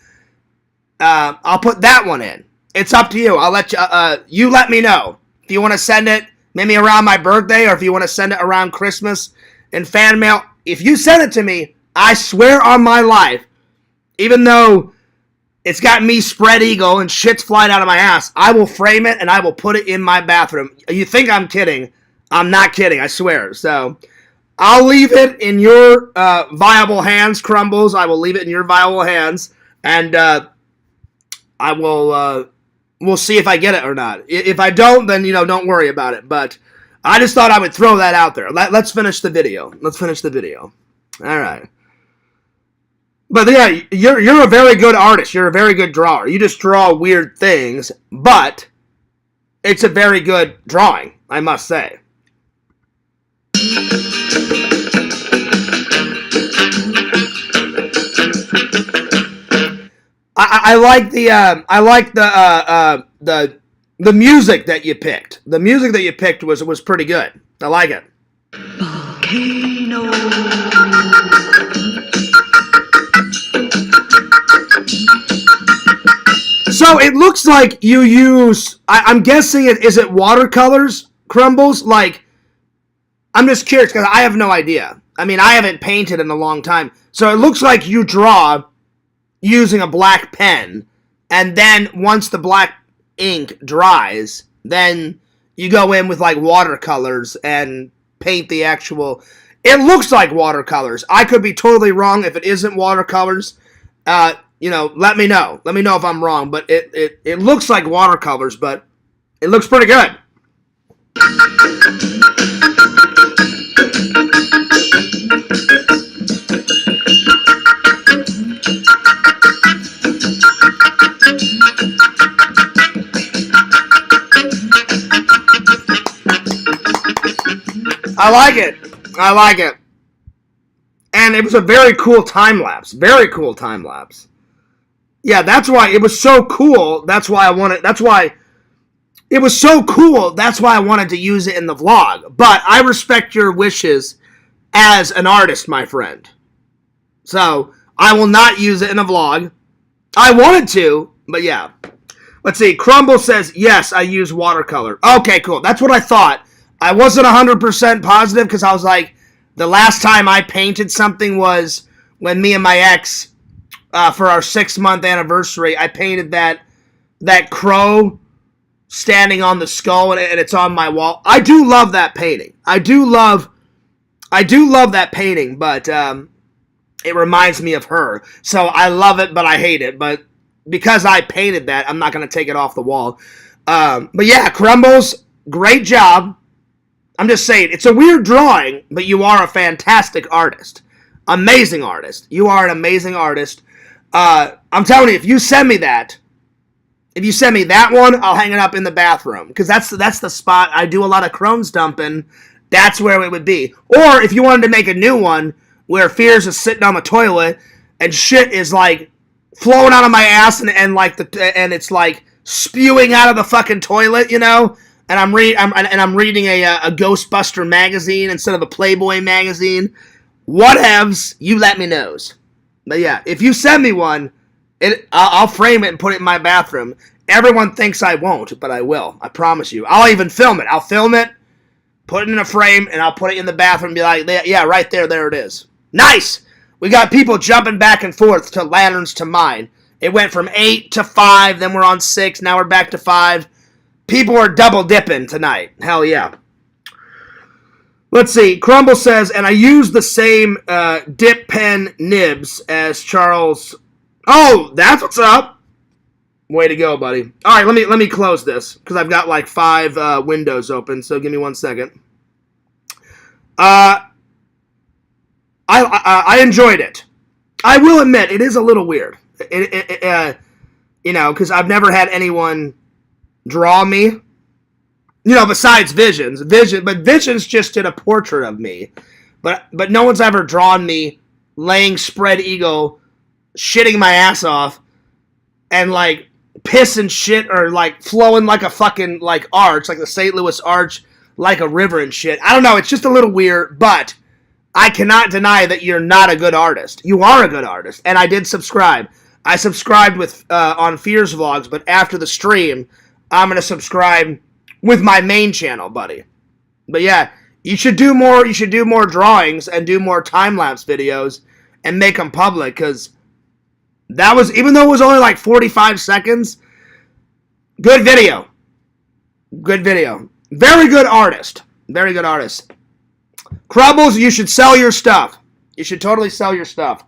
[SPEAKER 1] I'll put that one in. It's up to you. I'll let you, you let me know. If you want to send it maybe around my birthday, or if you want to send it around Christmas in fan mail, if you send it to me, I swear on my life, even though it's got me spread eagle and shit's flying out of my ass, I will frame it and I will put it in my bathroom. You think I'm kidding? I'm not kidding, I swear. So, I'll leave it in your viable hands, Crumbles. I will leave it in your viable hands, and I will, we'll see if I get it or not. If I don't, then, don't worry about it. But I just thought I would throw that out there. Let's finish the video. All right. But yeah, you're a very good artist. You're a very good drawer. You just draw weird things, but it's a very good drawing, I must say. I like the music that you picked. The music that you picked was pretty good. I like it. Volcano. So it looks like you use, I'm guessing is it watercolors, Crumbles? Like, I'm just curious because I have no idea. I mean, I haven't painted in a long time. So it looks like you draw using a black pen, and then once the black ink dries, then you go in with like watercolors and paint the actual, it looks like watercolors. I could be totally wrong. If it isn't watercolors, let me know. Let me know if I'm wrong, but it looks like watercolors, but it looks pretty good. I like it. And it was a very cool time lapse. Yeah, that's why it was so cool. That's why I wanted to use it in the vlog. But I respect your wishes as an artist, my friend. So, I will not use it in a vlog. I wanted to, but yeah. Let's see. Crumble says, yes, I use watercolor. Okay, cool. That's what I thought. I wasn't 100% positive because I was like, the last time I painted something was when me and my ex, for our 6-month anniversary, I painted that crow standing on the skull, and it's on my wall. I do love that painting. I do love that painting, but it reminds me of her. So I love it, but I hate it. But because I painted that, I'm not going to take it off the wall. But yeah, Crumbles, great job. I'm just saying, it's a weird drawing, but you are a fantastic artist. Amazing artist. You are an amazing artist. I'm telling you, if you send me that one, I'll hang it up in the bathroom. Because that's the spot. I do a lot of Crohn's dumping. That's where it would be. Or if you wanted to make a new one where Fears is sitting on the toilet and shit is like flowing out of my ass and it's like spewing out of the fucking toilet, and I'm reading a Ghostbuster magazine instead of a Playboy magazine. Whatevs, you let me know. But yeah, if you send me one, I'll frame it and put it in my bathroom. Everyone thinks I won't, but I will. I promise you. I'll even film it. I'll film it, put it in a frame, and I'll put it in the bathroom and be like, yeah, right there it is. Nice! We got people jumping back and forth to Lanterns to Mine. It went from 8 to 5, then we're on 6, now we're back to 5. People are double dipping tonight. Hell yeah. Let's see. Crumble says, and I use the same dip pen nibs as Charles. Oh, that's what's up. Way to go, buddy. All right, let me close this because I've got like 5 windows open. So give me 1 second. I enjoyed it. I will admit it is a little weird. Because I've never had anyone draw me. Besides Visions. But Visions just did a portrait of me. But no one's ever drawn me laying spread eagle, shitting my ass off, and like piss and shit or like flowing like a fucking like arch, like the St. Louis Arch, like a river and shit. I don't know, it's just a little weird, but I cannot deny that you're not a good artist. You are a good artist, and I did subscribe. I subscribed with on Fears Vlogs, but after the stream, I'm gonna subscribe with my main channel, buddy. But yeah, you should do more. You should do more drawings and do more time lapse videos and make them public. Because that was, even though it was only like 45 seconds, good video. Good video. Very good artist. Very good artist. Crumbles, you should sell your stuff. You should totally sell your stuff.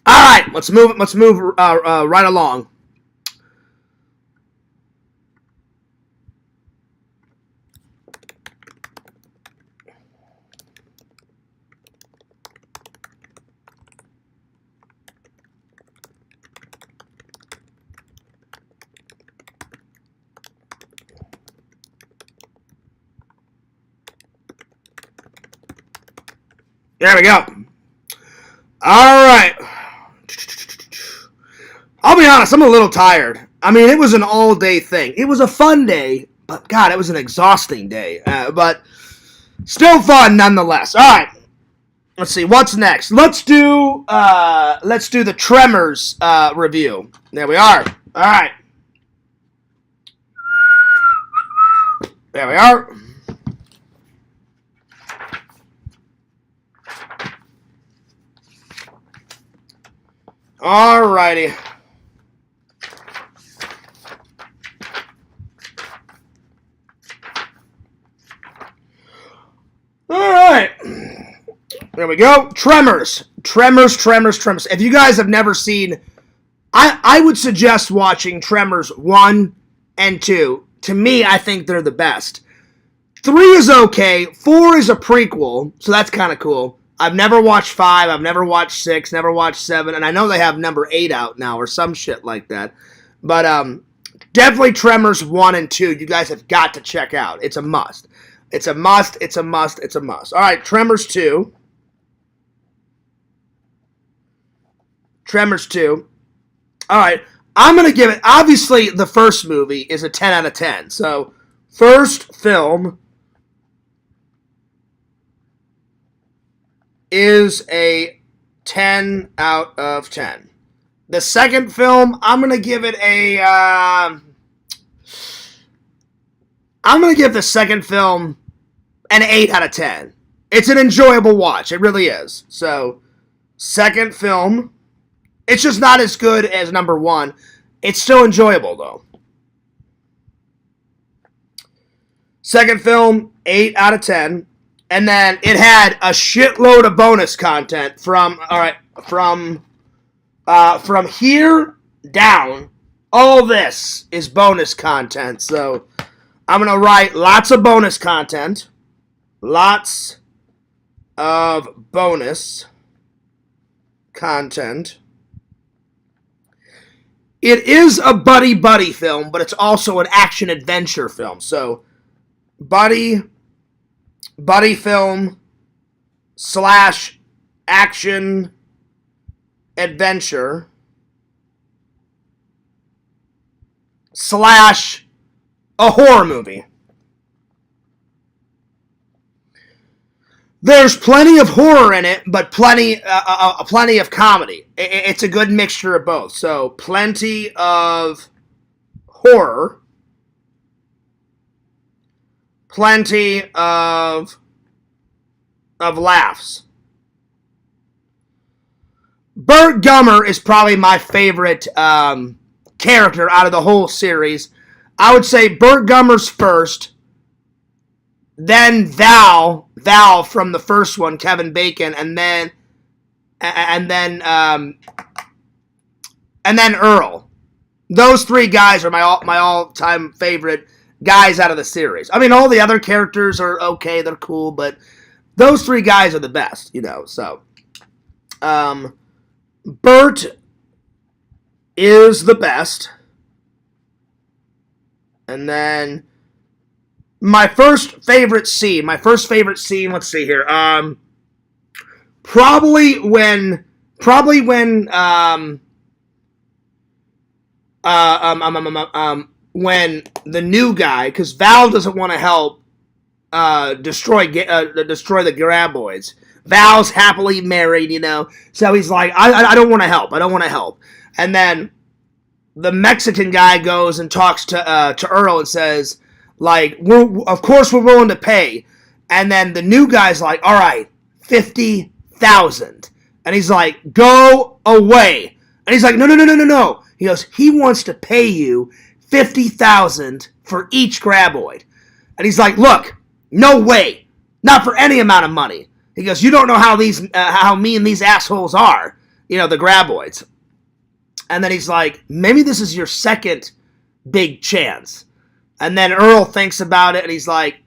[SPEAKER 1] All right, let's move. Let's move right along. There we go. All right. I'll be honest, I'm a little tired. I mean, it was an all-day thing. It was a fun day, but God, it was an exhausting day. But still fun nonetheless. All right. Let's see what's next. Let's do the Tremors review. There we are. All right. There we are. Alrighty. Alright. There we go. Tremors. Tremors. If you guys have never seen, I would suggest watching Tremors 1 and 2. To me, I think they're the best. 3 is okay. 4 is a prequel, so that's kind of cool. I've never watched 5, I've never watched 6, never watched 7, and I know they have number 8 out now or some shit like that. But definitely Tremors 1 and 2, you guys have got to check out. It's a must. It's a must, it's a must, it's a must. Alright, Tremors 2. Tremors 2. Alright, I'm going to give it, obviously the first movie is a 10 out of 10. So, first film is a 10 out of 10. The second film, I'm going to give it a... I'm going to give the second film an 8 out of 10. It's an enjoyable watch. It really is. So, second film. It's just not as good as number 1. It's still enjoyable, though. Second film, 8 out of 10. And then it had a shitload of bonus content from here down. All this is bonus content. So I'm going to write lots of bonus content. Lots of bonus content. It is a buddy film, but it's also an action-adventure film. So, buddy film / action adventure / a horror movie. There's plenty of horror in it, but plenty of comedy. It's a good mixture of both. So, plenty of horror, plenty of laughs. Burt Gummer is probably my favorite character out of the whole series. I would say Burt Gummer's first, then Val from the first one, Kevin Bacon, and then Earl. Those three guys are my all-time favorite guys out of the series. I mean, all the other characters are okay, they're cool, but those three guys are the best, so. Burt is the best. And then my first favorite scene, let's see here. Probably when the new guy, because Val doesn't want to help destroy the graboids. Val's happily married, so he's like, I don't want to help. And then the Mexican guy goes and talks to Earl and says, like, of course we're willing to pay. And then the new guy's like, all right, 50,000. And he's like, go away. And he's like, no. He goes, he wants to pay you 50,000 for each graboid. And he's like, look, no way, not for any amount of money. He goes, you don't know how mean these assholes are, the graboids. And then he's like, maybe this is your second big chance. And then Earl thinks about it, and he's like,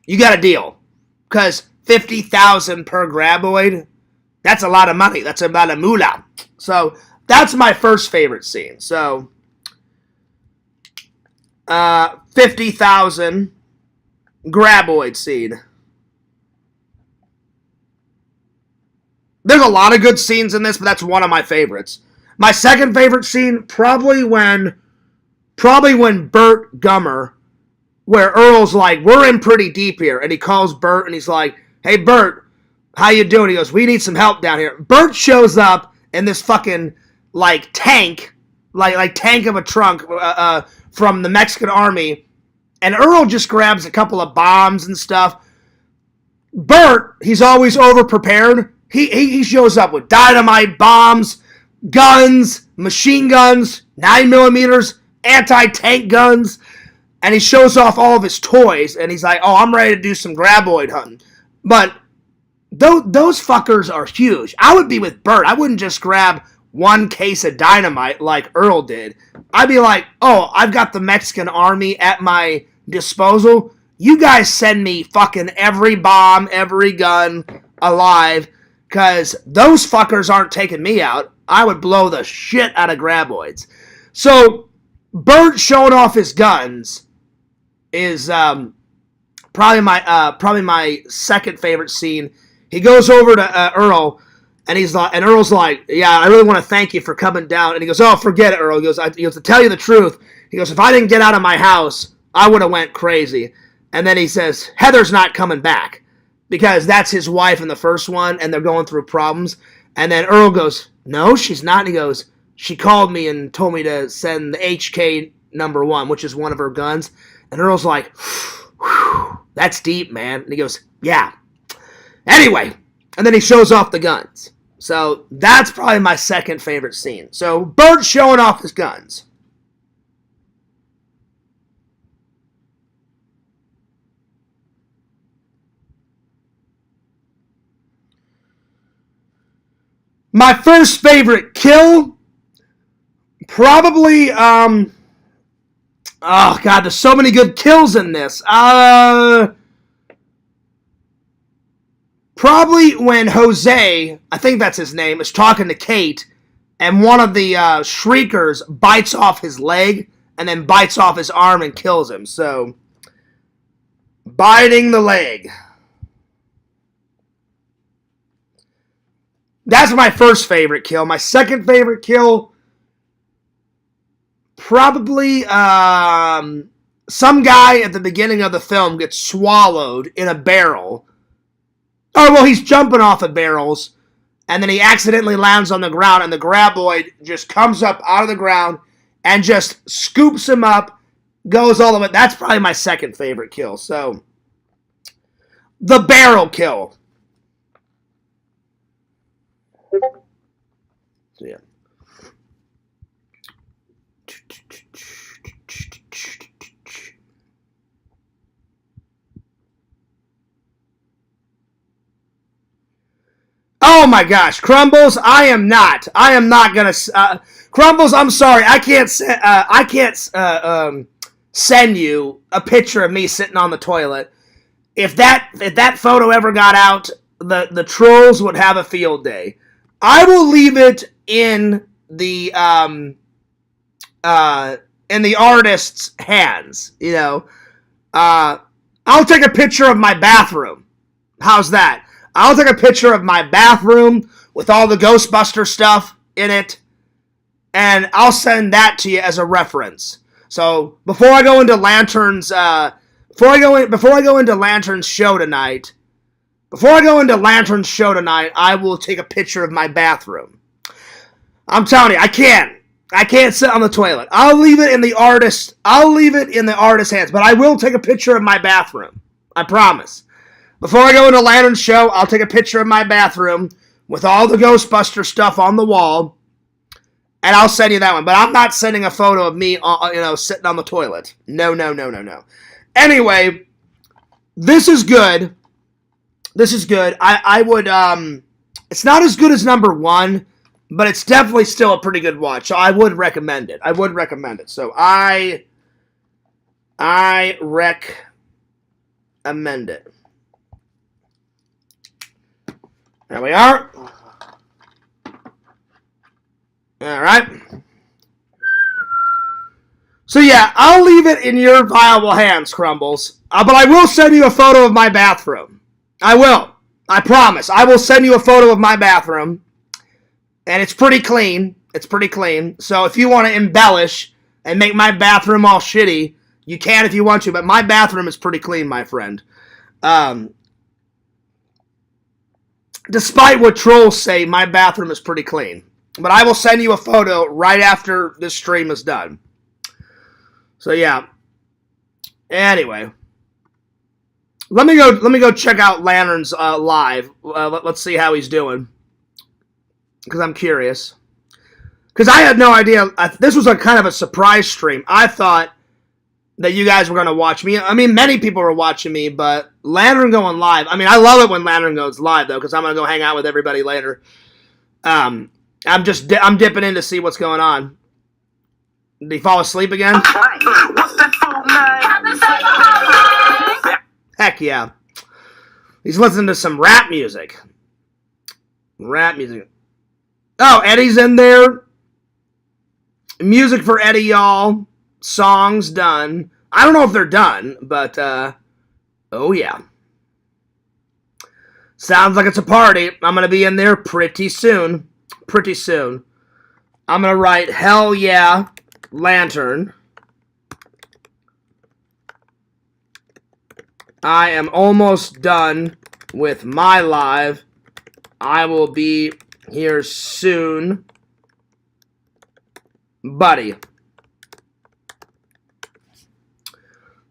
[SPEAKER 1] you got a deal. Because 50,000 per graboid, that's a lot of money. That's about a moolah. So that's my first favorite scene. So 50,000 graboid scene. There's a lot of good scenes in this, but that's one of my favorites. My second favorite scene, probably when Burt Gummer, where Earl's like, we're in pretty deep here, and he calls Burt, and he's like, hey, Burt, how you doing? He goes, we need some help down here. Burt shows up in this fucking, tank, like tank of a trunk from the Mexican army, and Earl just grabs a couple of bombs and stuff. Burt, he's always over-prepared. He shows up with dynamite, bombs, guns, machine guns, 9mm, anti-tank guns, and he shows off all of his toys, and he's like, oh, I'm ready to do some graboid hunting. But those fuckers are huge. I would be with Burt. I wouldn't just grab one case of dynamite like Earl did. I'd be like, oh, I've got the Mexican army at my disposal. You guys send me fucking every bomb, every gun alive, because those fuckers aren't taking me out. I would blow the shit out of graboids. So, Burt showing off his guns is probably my second favorite scene. He goes over to Earl, and Earl's like, yeah, I really want to thank you for coming down. And he goes, oh, forget it, Earl. He goes, to tell you the truth, he goes, if I didn't get out of my house, I would have went crazy. And then he says, Heather's not coming back. Because that's his wife in the first one, and they're going through problems. And then Earl goes, no, she's not. And he goes, she called me and told me to send the HK #1, which is one of her guns. And Earl's like, whew, that's deep, man. And he goes, yeah. Anyway, and then he shows off the guns. So that's probably my second favorite scene. So Burt showing off his guns. My first favorite kill, probably, oh god, there's so many good kills in this. Probably when Jose, I think that's his name, is talking to Kate, and one of the shriekers bites off his leg, and then bites off his arm and kills him. So, biting the leg. That's my first favorite kill. My second favorite kill, probably some guy at the beginning of the film gets swallowed in a barrel. Oh, well, he's jumping off of barrels, and then he accidentally lands on the ground, and the graboid just comes up out of the ground and just scoops him up goes all the way. That's probably my second favorite kill. So, the barrel kill. So, yeah. Oh my gosh, Crumbles! I am not gonna. Crumbles, I'm sorry, I can't send you a picture of me sitting on the toilet. If that photo ever got out, the trolls would have a field day. I will leave it in the artist's hands. You know, I'll take a picture of my bathroom. How's that? I'll take a picture of my bathroom with all the Ghostbuster stuff in it, and I'll send that to you as a reference. So before I go into Lantern's, before I go into Lantern's show tonight, I will take a picture of my bathroom. I'm telling you, I can't sit on the toilet. I'll leave it in the artist's hands, but I will take a picture of my bathroom. I promise. Before I go into Lantern's show, I'll take a picture of my bathroom with all the Ghostbuster stuff on the wall, and I'll send you that one. But I'm not sending a photo of me, sitting on the toilet. No. Anyway, this is good. I would, it's not as good as number 1, but it's definitely still a pretty good watch. So I would recommend it. So I recommend it. There we are. All right. So yeah, I'll leave it in your viable hands, Crumbles. But I will send you a photo of my bathroom. I will. I promise. I will send you a photo of my bathroom. And it's pretty clean. So if you want to embellish and make my bathroom all shitty, you can if you want to. But my bathroom is pretty clean, my friend. Despite what trolls say, my bathroom is pretty clean. But I will send you a photo right after this stream is done. So yeah. Anyway, let me go check out Lantern's live. Let's see how he's doing, because I'm curious. Because I had no idea. This was a kind of a surprise stream. I thought that you guys were going to watch me. I mean, many people were watching me, but Lantern going live. I mean, I love it when Lantern goes live, though, because I'm going to go hang out with everybody later. I'm dipping in to see what's going on. Did he fall asleep again? Heck yeah. He's listening to some rap music. Oh, Eddie's in there. Music for Eddie, y'all. Songs done. I don't know if they're done, but, oh yeah. Sounds like it's a party. I'm going to be in there pretty soon. I'm going to write, hell yeah, Lantern. I am almost done with my live. I will be here soon, buddy.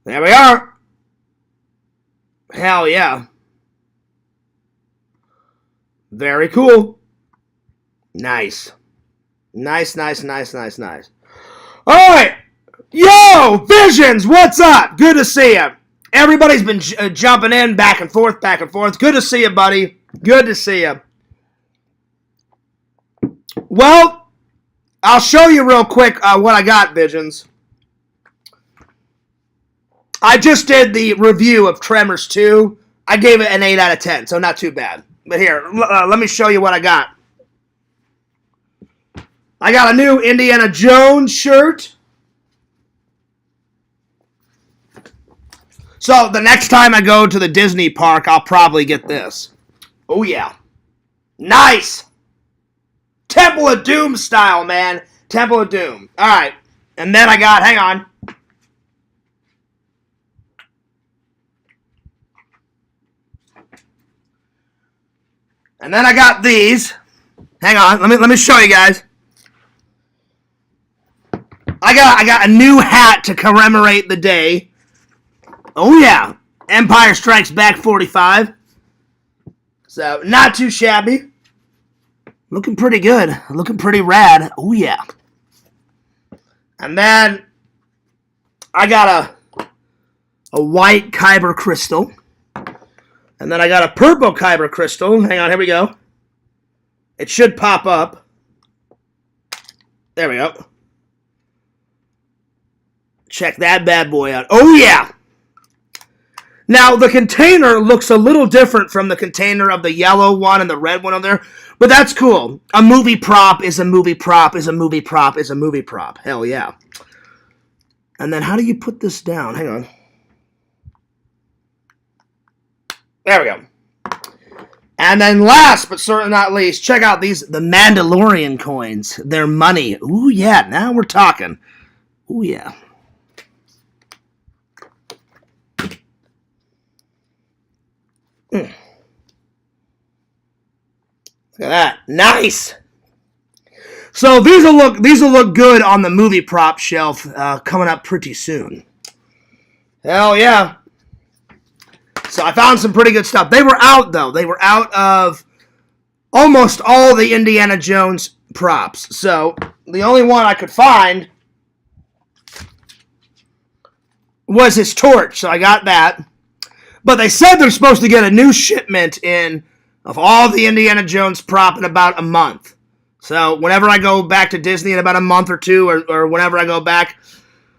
[SPEAKER 1] There we are. Hell yeah. Very cool. Nice. Nice. All right. Yo, Visions, what's up? Good to see you. Everybody's been jumping in back and forth. Good to see you, buddy. Good to see you. Well, I'll show you real quick what I got, Visions. I just did the review of Tremors 2. I gave it an 8 out of 10, so not too bad. But here, let me show you what I got. I got a new Indiana Jones shirt. So the next time I go to the Disney park, I'll probably get this. Oh, yeah. Nice. Temple of Doom style, man. Temple of Doom. All right. And then I got, hang on. And then I got these. Hang on. Let me show you guys. I got a new hat to commemorate the day. Oh yeah, Empire Strikes Back 45. So not too shabby. Looking pretty good. Looking pretty rad. Oh yeah. And then I got a white Kyber crystal. And then I got a purple Kyber crystal. Hang on, here we go. It should pop up. There we go. Check that bad boy out. Oh yeah. Now, the container looks a little different from the container of the yellow one and the red one over there, but that's cool. A movie prop is a movie prop is a movie prop is a movie prop. Hell yeah. And then how do you put this down? Hang on. There we go. And then last but certainly not least, check out the Mandalorian coins. They're money. Ooh, yeah. Now we're talking. Ooh, yeah. Look at that. Nice. So these will look good on the movie prop shelf coming up pretty soon. Hell yeah. So I found some pretty good stuff. They were out though. They were out of almost all the Indiana Jones props. So the only one I could find was his torch. So I got that. But they said they're supposed to get a new shipment in of all the Indiana Jones prop in about a month. So whenever I go back to Disney in about a month or two, or whenever I go back,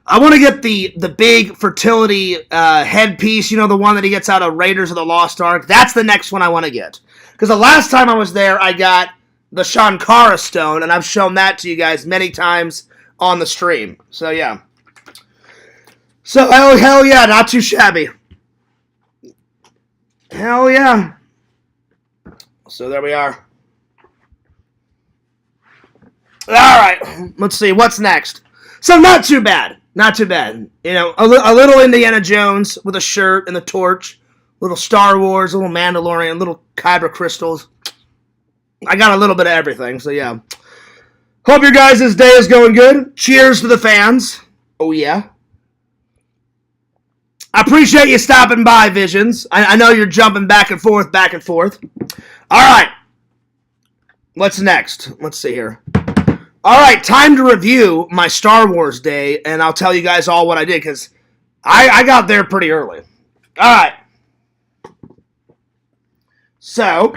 [SPEAKER 1] I want to get the big fertility headpiece, you know, the one that he gets out of Raiders of the Lost Ark. That's the next one I want to get. Because the last time I was there, I got the Shankara stone, and I've shown that to you guys many times on the stream. So yeah. So, hell yeah, not too shabby. Hell yeah. So there we are. Alright, let's see, what's next? So not too bad. Not too bad. You know, a little Indiana Jones with a shirt and the torch. Little Star Wars, a little Mandalorian, little Kyber crystals. I got a little bit of everything, so yeah. Hope your guys' day is going good. Cheers to the fans. Oh yeah. I appreciate you stopping by, Visions. I know you're jumping back and forth, back and forth. All right. What's next? Let's see here. All right, time to review my Star Wars day, and I'll tell you guys all what I did, because I got there pretty early. All right. So,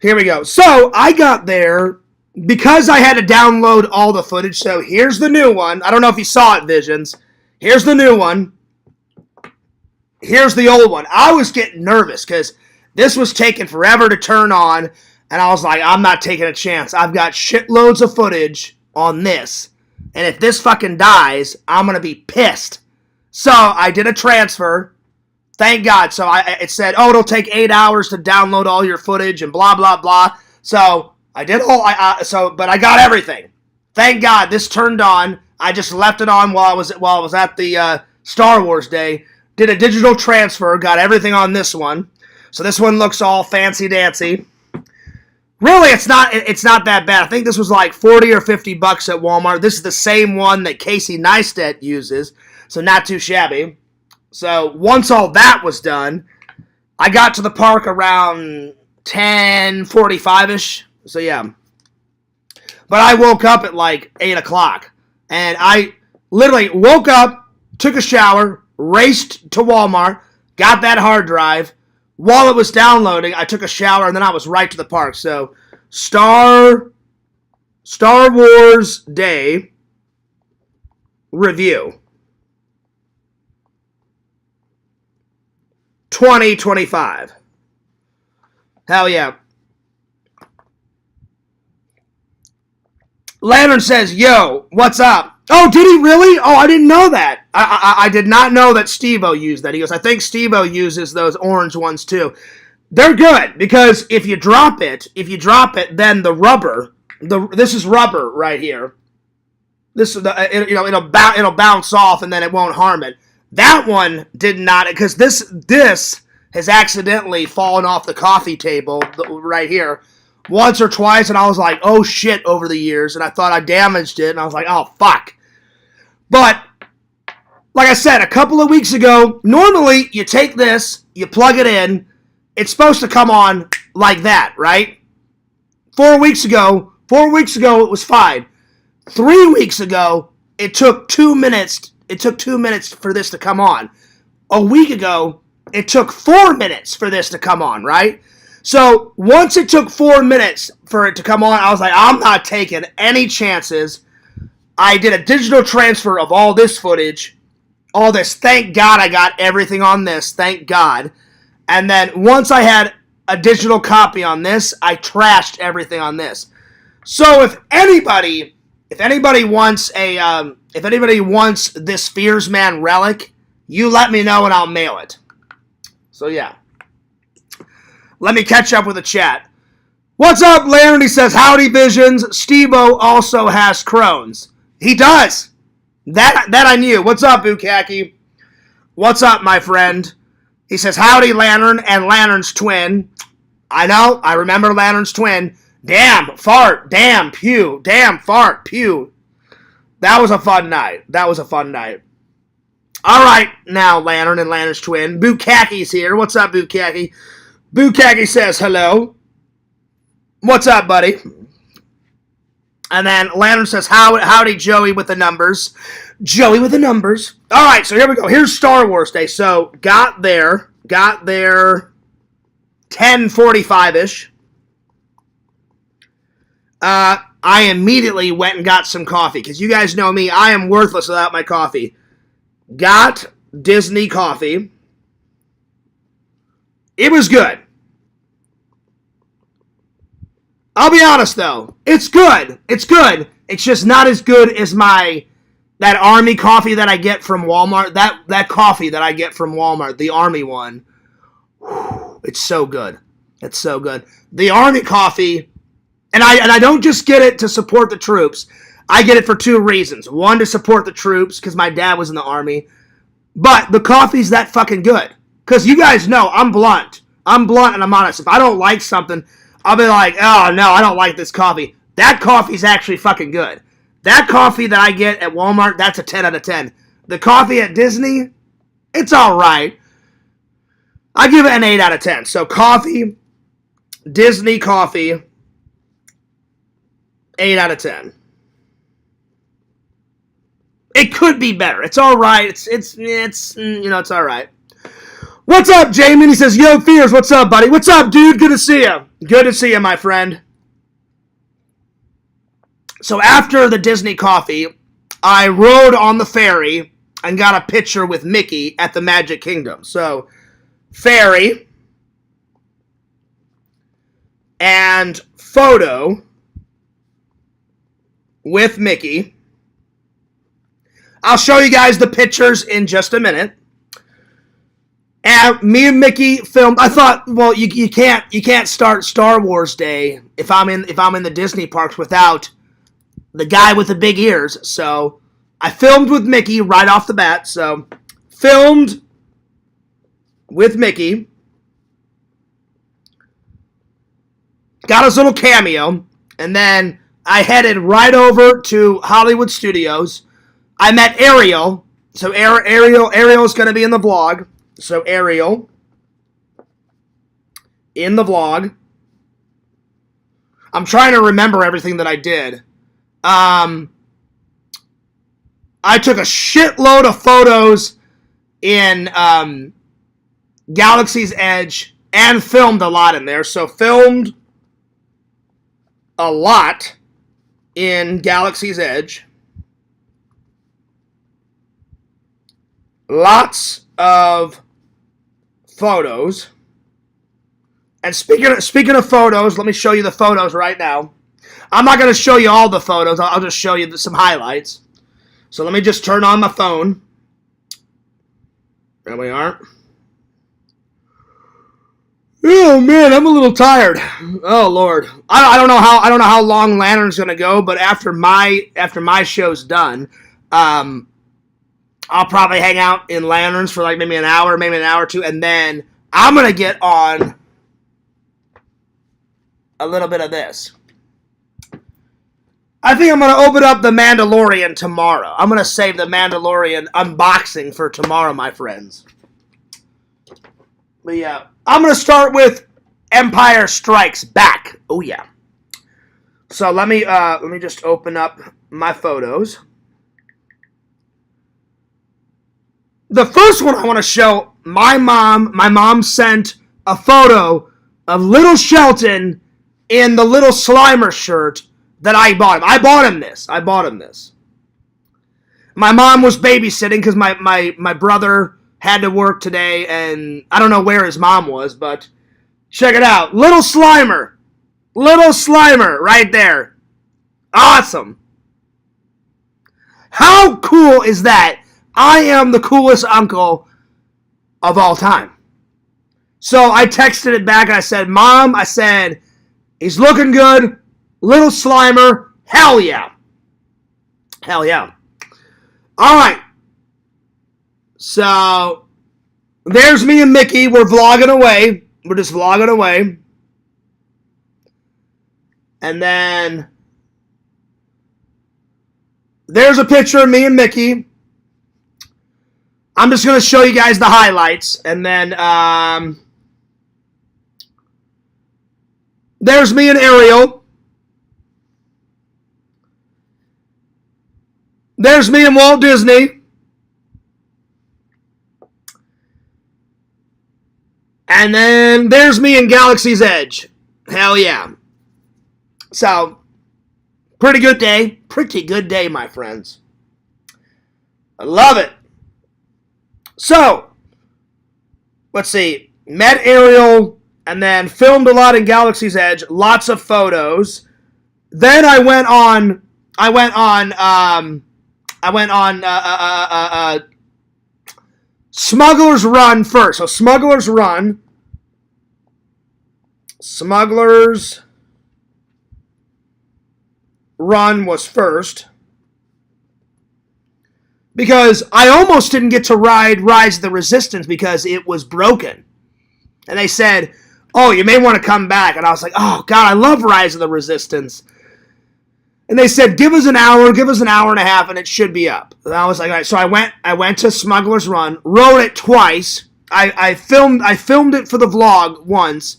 [SPEAKER 1] here we go. So, I got there because I had to download all the footage. So, here's the new one. I don't know if you saw it, Visions. Here's the new one. Here's the old one. I was getting nervous because this was taking forever to turn on, and I was like, I'm not taking a chance. I've got shitloads of footage on this, and if this fucking dies, I'm going to be pissed. So I did a transfer. Thank God. So it said, oh, it'll take 8 hours to download all your footage and blah, blah, blah. So I did but I got everything. Thank God this turned on. I just left it on while I was at the Star Wars day. Did a digital transfer, got everything on this one. So this one looks all fancy dancy. Really, it's not that bad. I think this was like $40 or $50 at Walmart. This is the same one that Casey Neistat uses, so not too shabby. So once all that was done, I got to the park around 10:45ish. So yeah. But I woke up at like 8 o'clock. And I literally woke up, took a shower, raced to Walmart, got that hard drive. While it was downloading, I took a shower, and then I was right to the park. So, Star Wars Day review 2025. Hell yeah. Lantern says, yo, what's up? Oh, did he really? Oh, I didn't know that. I did not know that Steve-O used that. He goes, I think Steve-O uses those orange ones too. They're good, because if you drop it, then the rubber, this is rubber right here. It'll bounce off and then it won't harm it. That one did not, because this has accidentally fallen off the coffee table right here once or twice, and I was like, oh shit, over the years, and I thought I damaged it, and I was like, oh fuck. But, like I said, a couple of weeks ago, normally you take this, you plug it in, it's supposed to come on like that, right? 4 weeks ago it was fine. 3 weeks ago, it took 2 minutes. It took 2 minutes for this to come on. A week ago, it took 4 minutes for this to come on, right? So once it took 4 minutes for it to come on, I was like, I'm not taking any chances. I did a digital transfer of all this footage, all this. Thank God I got everything on this. Thank God. And then once I had a digital copy on this, I trashed everything on this. So if anybody wants this Fears Man relic, you let me know and I'll mail it. So yeah. Let me catch up with the chat. What's up, Larry? He says, howdy, Visions. Steve-O also has Crohn's. He does. That I knew. What's up, Bukaki? What's up, my friend? He says, howdy, Lantern and Lantern's twin. I know. I remember Lantern's twin. Damn, fart. Damn, pew. Damn, fart, pew. That was a fun night. All right, now, Lantern and Lantern's twin. Bukaki's here. What's up, Bukaki? Bukaki says hello. What's up, buddy? And then Lantern says, howdy, Joey with the numbers. Joey with the numbers. All right, so here we go. Here's Star Wars Day. So got there 10:45-ish. I immediately went and got some coffee, because you guys know me, I am worthless without my coffee. Got Disney coffee. It was good. I'll be honest, though. It's good. It's good. It's just not as good as that Army coffee that I get from Walmart. That coffee that I get from Walmart, the Army one. It's so good. It's so good. The Army coffee, and I don't just get it to support the troops. I get it for 2 reasons. One, to support the troops, because my dad was in the Army. But the coffee's that fucking good. Because you guys know, I'm blunt. I'm blunt and I'm honest. If I don't like something, I'll be like, oh, no, I don't like this coffee. That coffee's actually fucking good. That coffee that I get at Walmart, that's a 10 out of 10. The coffee at Disney, it's all right. I give it an 8 out of 10. So coffee, Disney coffee, 8 out of 10. It could be better. It's all right. It's all right. What's up, Jamie? He says, yo, Fears, what's up, buddy? What's up, dude? Good to see you. Good to see you, my friend. So after the Disney coffee, I rode on the ferry and got a picture with Mickey at the Magic Kingdom. So, ferry and photo with Mickey. I'll show you guys the pictures in just a minute. And me and Mickey filmed. I thought, well, you can't start Star Wars Day if I'm in the Disney parks without the guy with the big ears. So I filmed with Mickey right off the bat. So filmed with Mickey. Got his little cameo, and then I headed right over to Hollywood Studios. I met Ariel. So Ariel's going to be in the vlog. So Ariel in the vlog. I'm trying to remember everything that I did. I took a shitload of photos in Galaxy's Edge and filmed a lot in there. So filmed a lot in Galaxy's Edge. Lots of photos. And speaking of photos, let me show you the photos right now. I'm not going to show you all the photos. I'll just show you some highlights. So let me just turn on my phone. There we are. Oh man, I'm a little tired. Oh Lord, I don't know how long Lantern's gonna go, but after my show's done, I'll probably hang out in Lanterns for like maybe an hour or 2, and then I'm gonna get on a little bit of this. I think I'm going to open up The Mandalorian tomorrow. I'm going to save The Mandalorian unboxing for tomorrow, my friends. But yeah, I'm going to start with Empire Strikes Back. Oh yeah. So let me just open up my photos. The first one I want to show, my mom sent a photo of little Shelton in the little Slimer shirt that I bought him. I bought him this. My mom was babysitting because my brother had to work today, and I don't know where his mom was, but check it out. Little Slimer right there. Awesome. How cool is that? I am the coolest uncle of all time. So I texted it back and I said, Mom, he's looking good. Little Slimer. Hell yeah. Hell yeah. Alright. So, there's me and Mickey. We're vlogging away. We're just vlogging away. And then, there's a picture of me and Mickey. I'm just going to show you guys the highlights. And then, there's me and Ariel. There's me and Walt Disney. And then there's me and Galaxy's Edge. Hell yeah. So, pretty good day. Pretty good day, my friends. I love it. So, let's see. Met Ariel and then filmed a lot in Galaxy's Edge. Lots of photos. Then I went on Smuggler's Run first. So Smuggler's Run was first. Because I almost didn't get to ride Rise of the Resistance because it was broken. And they said, oh, you may want to come back. And I was like, oh, God, I love Rise of the Resistance. And they said, give us an hour and a half, and it should be up. And I was like, all right. So I went to Smuggler's Run, rode it twice. I filmed it for the vlog once.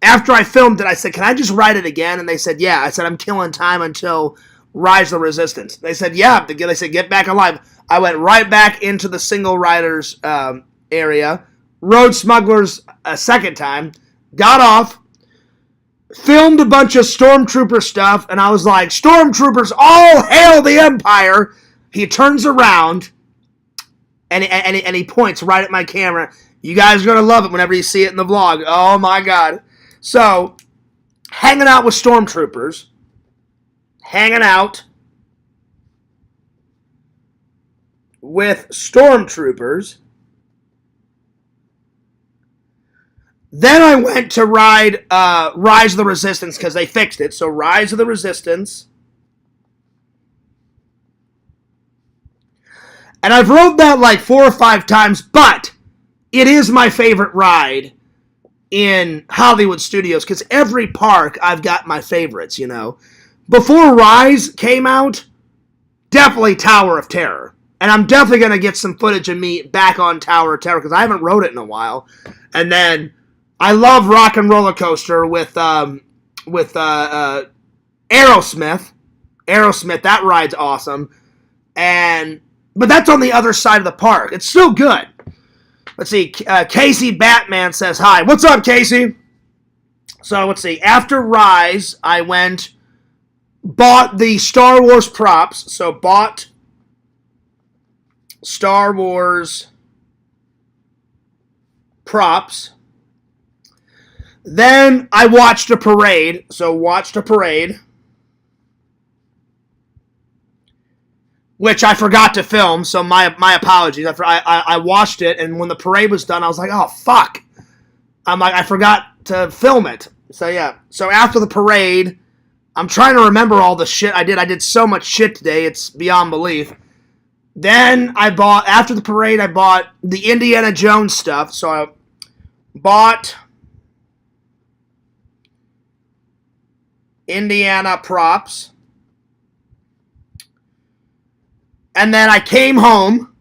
[SPEAKER 1] After I filmed it, I said, can I just ride it again? And they said, yeah. I said, I'm killing time until Rise of the Resistance. They said, yeah. They said, get back alive. I went right back into the single riders area, rode Smugglers a second time, got off, filmed a bunch of Stormtrooper stuff, and I was like, Stormtroopers, all hail the Empire! He turns around, and he points right at my camera. You guys are going to love it whenever you see it in the vlog. Oh my God. So, hanging out with Stormtroopers, Then I went to ride Rise of the Resistance because they fixed it. So Rise of the Resistance. And I've rode that like 4 or 5 times, but it is my favorite ride in Hollywood Studios because every park I've got my favorites, you know. Before Rise came out, definitely Tower of Terror. And I'm definitely going to get some footage of me back on Tower of Terror because I haven't rode it in a while. And then I love Rock and Roller Coaster with Aerosmith. Aerosmith, that ride's awesome. But that's on the other side of the park. It's still good. Let's see. Casey Batman says hi. What's up, Casey? So let's see. After Rise, I bought the Star Wars props. So bought Star Wars props. Then I watched a parade. Which I forgot to film, so my apologies. I watched it, and when the parade was done, I was like, oh, fuck. I'm like, I forgot to film it. So, yeah. So, after the parade, I'm trying to remember all the shit I did. I did so much shit today, it's beyond belief. Then, after the parade, I bought the Indiana Jones stuff. So, I bought Indiana props. And then I came home.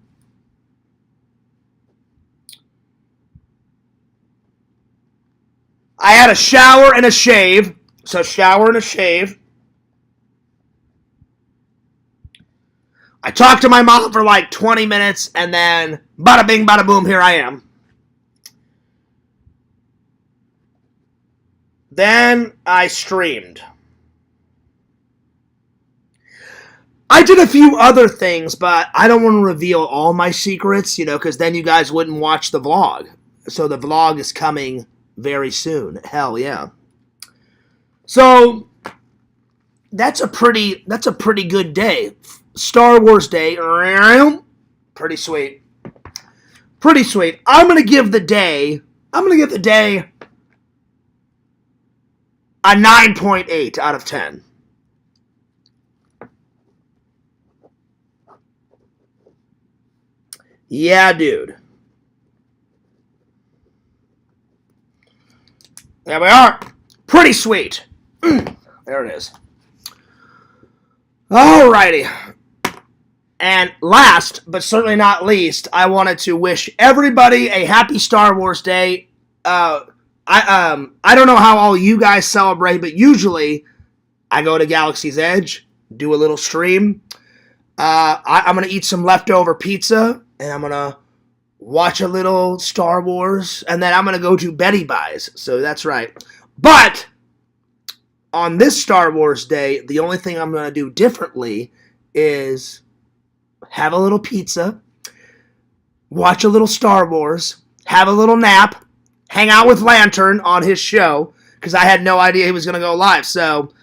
[SPEAKER 1] I had a shower and a shave. So shower and a shave. I talked to my mom for like 20 minutes, and then bada bing, bada boom, here I am. Then I streamed. I did a few other things, but I don't want to reveal all my secrets, because then you guys wouldn't watch the vlog. So the vlog is coming very soon. Hell yeah. So that's a pretty good day. Star Wars Day. Pretty sweet. Pretty sweet. I'm gonna give the day a 9.8 out of 10. Yeah, dude. There we are. Pretty sweet. There it is. Alrighty. And last, but certainly not least, I wanted to wish everybody a happy Star Wars Day. I don't know how all you guys celebrate, but usually I go to Galaxy's Edge, do a little stream. I'm going to eat some leftover pizza, and I'm going to watch a little Star Wars, and then I'm going to go to Betty Buys. So that's right. But on this Star Wars Day, the only thing I'm going to do differently is have a little pizza, watch a little Star Wars, have a little nap, hang out with Lantern on his show, because I had no idea he was going to go live. So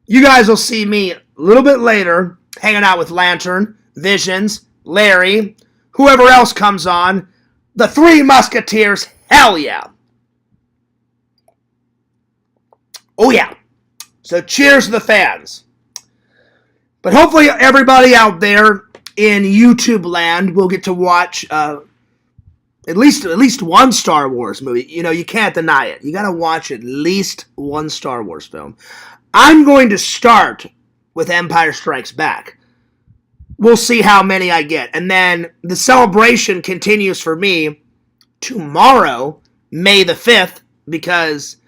[SPEAKER 1] you guys will see me a little bit later hanging out with Lantern, Visions, Larry, whoever else comes on. The Three Musketeers, hell yeah. Oh yeah. So cheers to the fans. But hopefully everybody out there in YouTube land will get to watch at least one Star Wars movie. You can't deny it. You got to watch at least one Star Wars film. I'm going to start with Empire Strikes Back. We'll see how many I get. And then the celebration continues for me tomorrow, May the 5th, because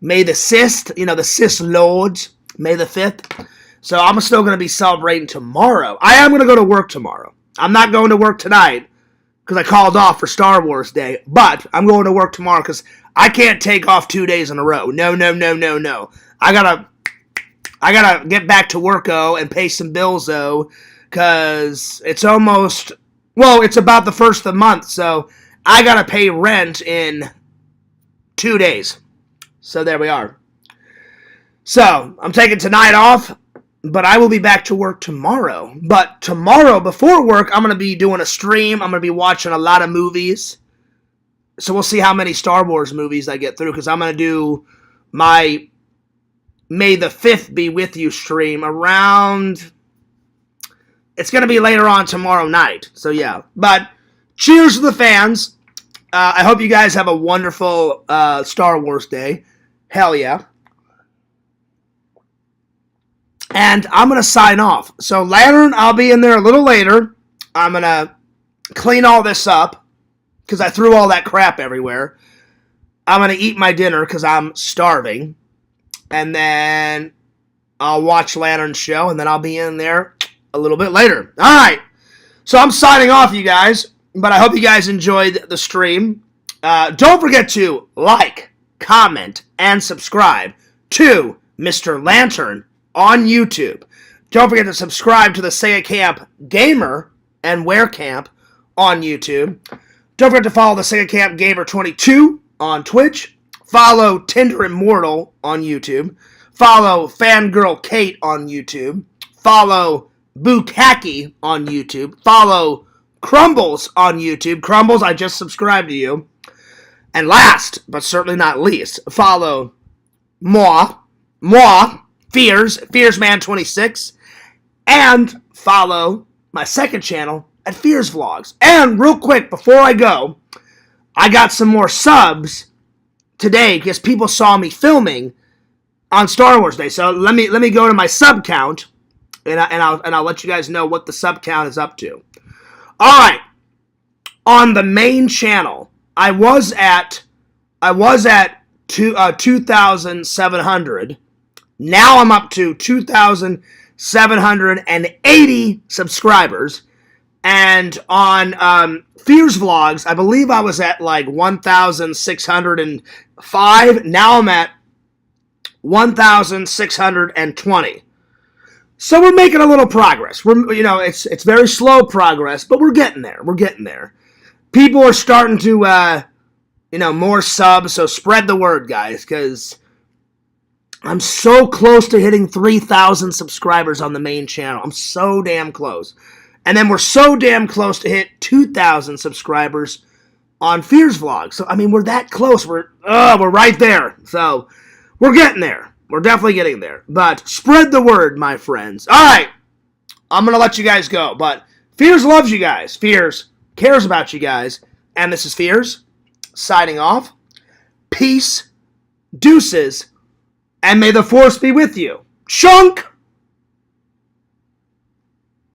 [SPEAKER 1] May the Sith, the Sith Lords, May the 5th. So I'm still going to be celebrating tomorrow. I am going to go to work tomorrow. I'm not going to work tonight because I called off for Star Wars Day. But I'm going to work tomorrow because I can't take off 2 days in a row. No. I gotta get back to work-o and pay some bills-o because it's about the first of the month. So I gotta pay rent in 2 days. So there we are. So I'm taking tonight off. But I will be back to work tomorrow. But tomorrow, before work, I'm going to be doing a stream. I'm going to be watching a lot of movies. So we'll see how many Star Wars movies I get through. Because I'm going to do my May the 5th Be With You stream around... It's going to be later on tomorrow night. So yeah. But cheers to the fans. I hope you guys have a wonderful Star Wars Day. Hell yeah. And I'm going to sign off. So, Lantern, I'll be in there a little later. I'm going to clean all this up because I threw all that crap everywhere. I'm going to eat my dinner because I'm starving. And then I'll watch Lantern's show, and then I'll be in there a little bit later. All right. So, I'm signing off, you guys. But I hope you guys enjoyed the stream. Don't forget to like, comment, and subscribe to Mr. Lantern on YouTube. Don't forget to subscribe to the Sega Camp Gamer and Wear Camp on YouTube. Don't forget to follow the Sega Camp Gamer 22 on Twitch. Follow Tinder Immortal on YouTube. Follow Fangirl Kate on YouTube. Follow Bukaki on YouTube. Follow Crumbles on YouTube. Crumbles, I just subscribed to you. And last, but certainly not least, follow Moi, Fearsman26, and follow my second channel at Fears Vlogs. And real quick, before I go, I got some more subs today because people saw me filming on Star Wars Day. So let me go to my sub count, and I'll let you guys know what the sub count is up to. All right, on the main channel, I was at 2,700. Now I'm up to 2,780 subscribers. And on Fears Vlogs, I believe I was at like 1,605. Now I'm at 1,620. So we're making a little progress. It's very slow progress, but we're getting there. We're getting there. People are starting to, more subs. So spread the word, guys, because I'm so close to hitting 3,000 subscribers on the main channel. I'm so damn close. And then we're so damn close to hit 2,000 subscribers on Fears Vlog. So, I mean, we're that close. We're right there. So, we're getting there. We're definitely getting there. But spread the word, my friends. All right. I'm going to let you guys go. But Fears loves you guys. Fears cares about you guys. And this is Fears signing off. Peace, deuces, and may the Force be with you. Chunk!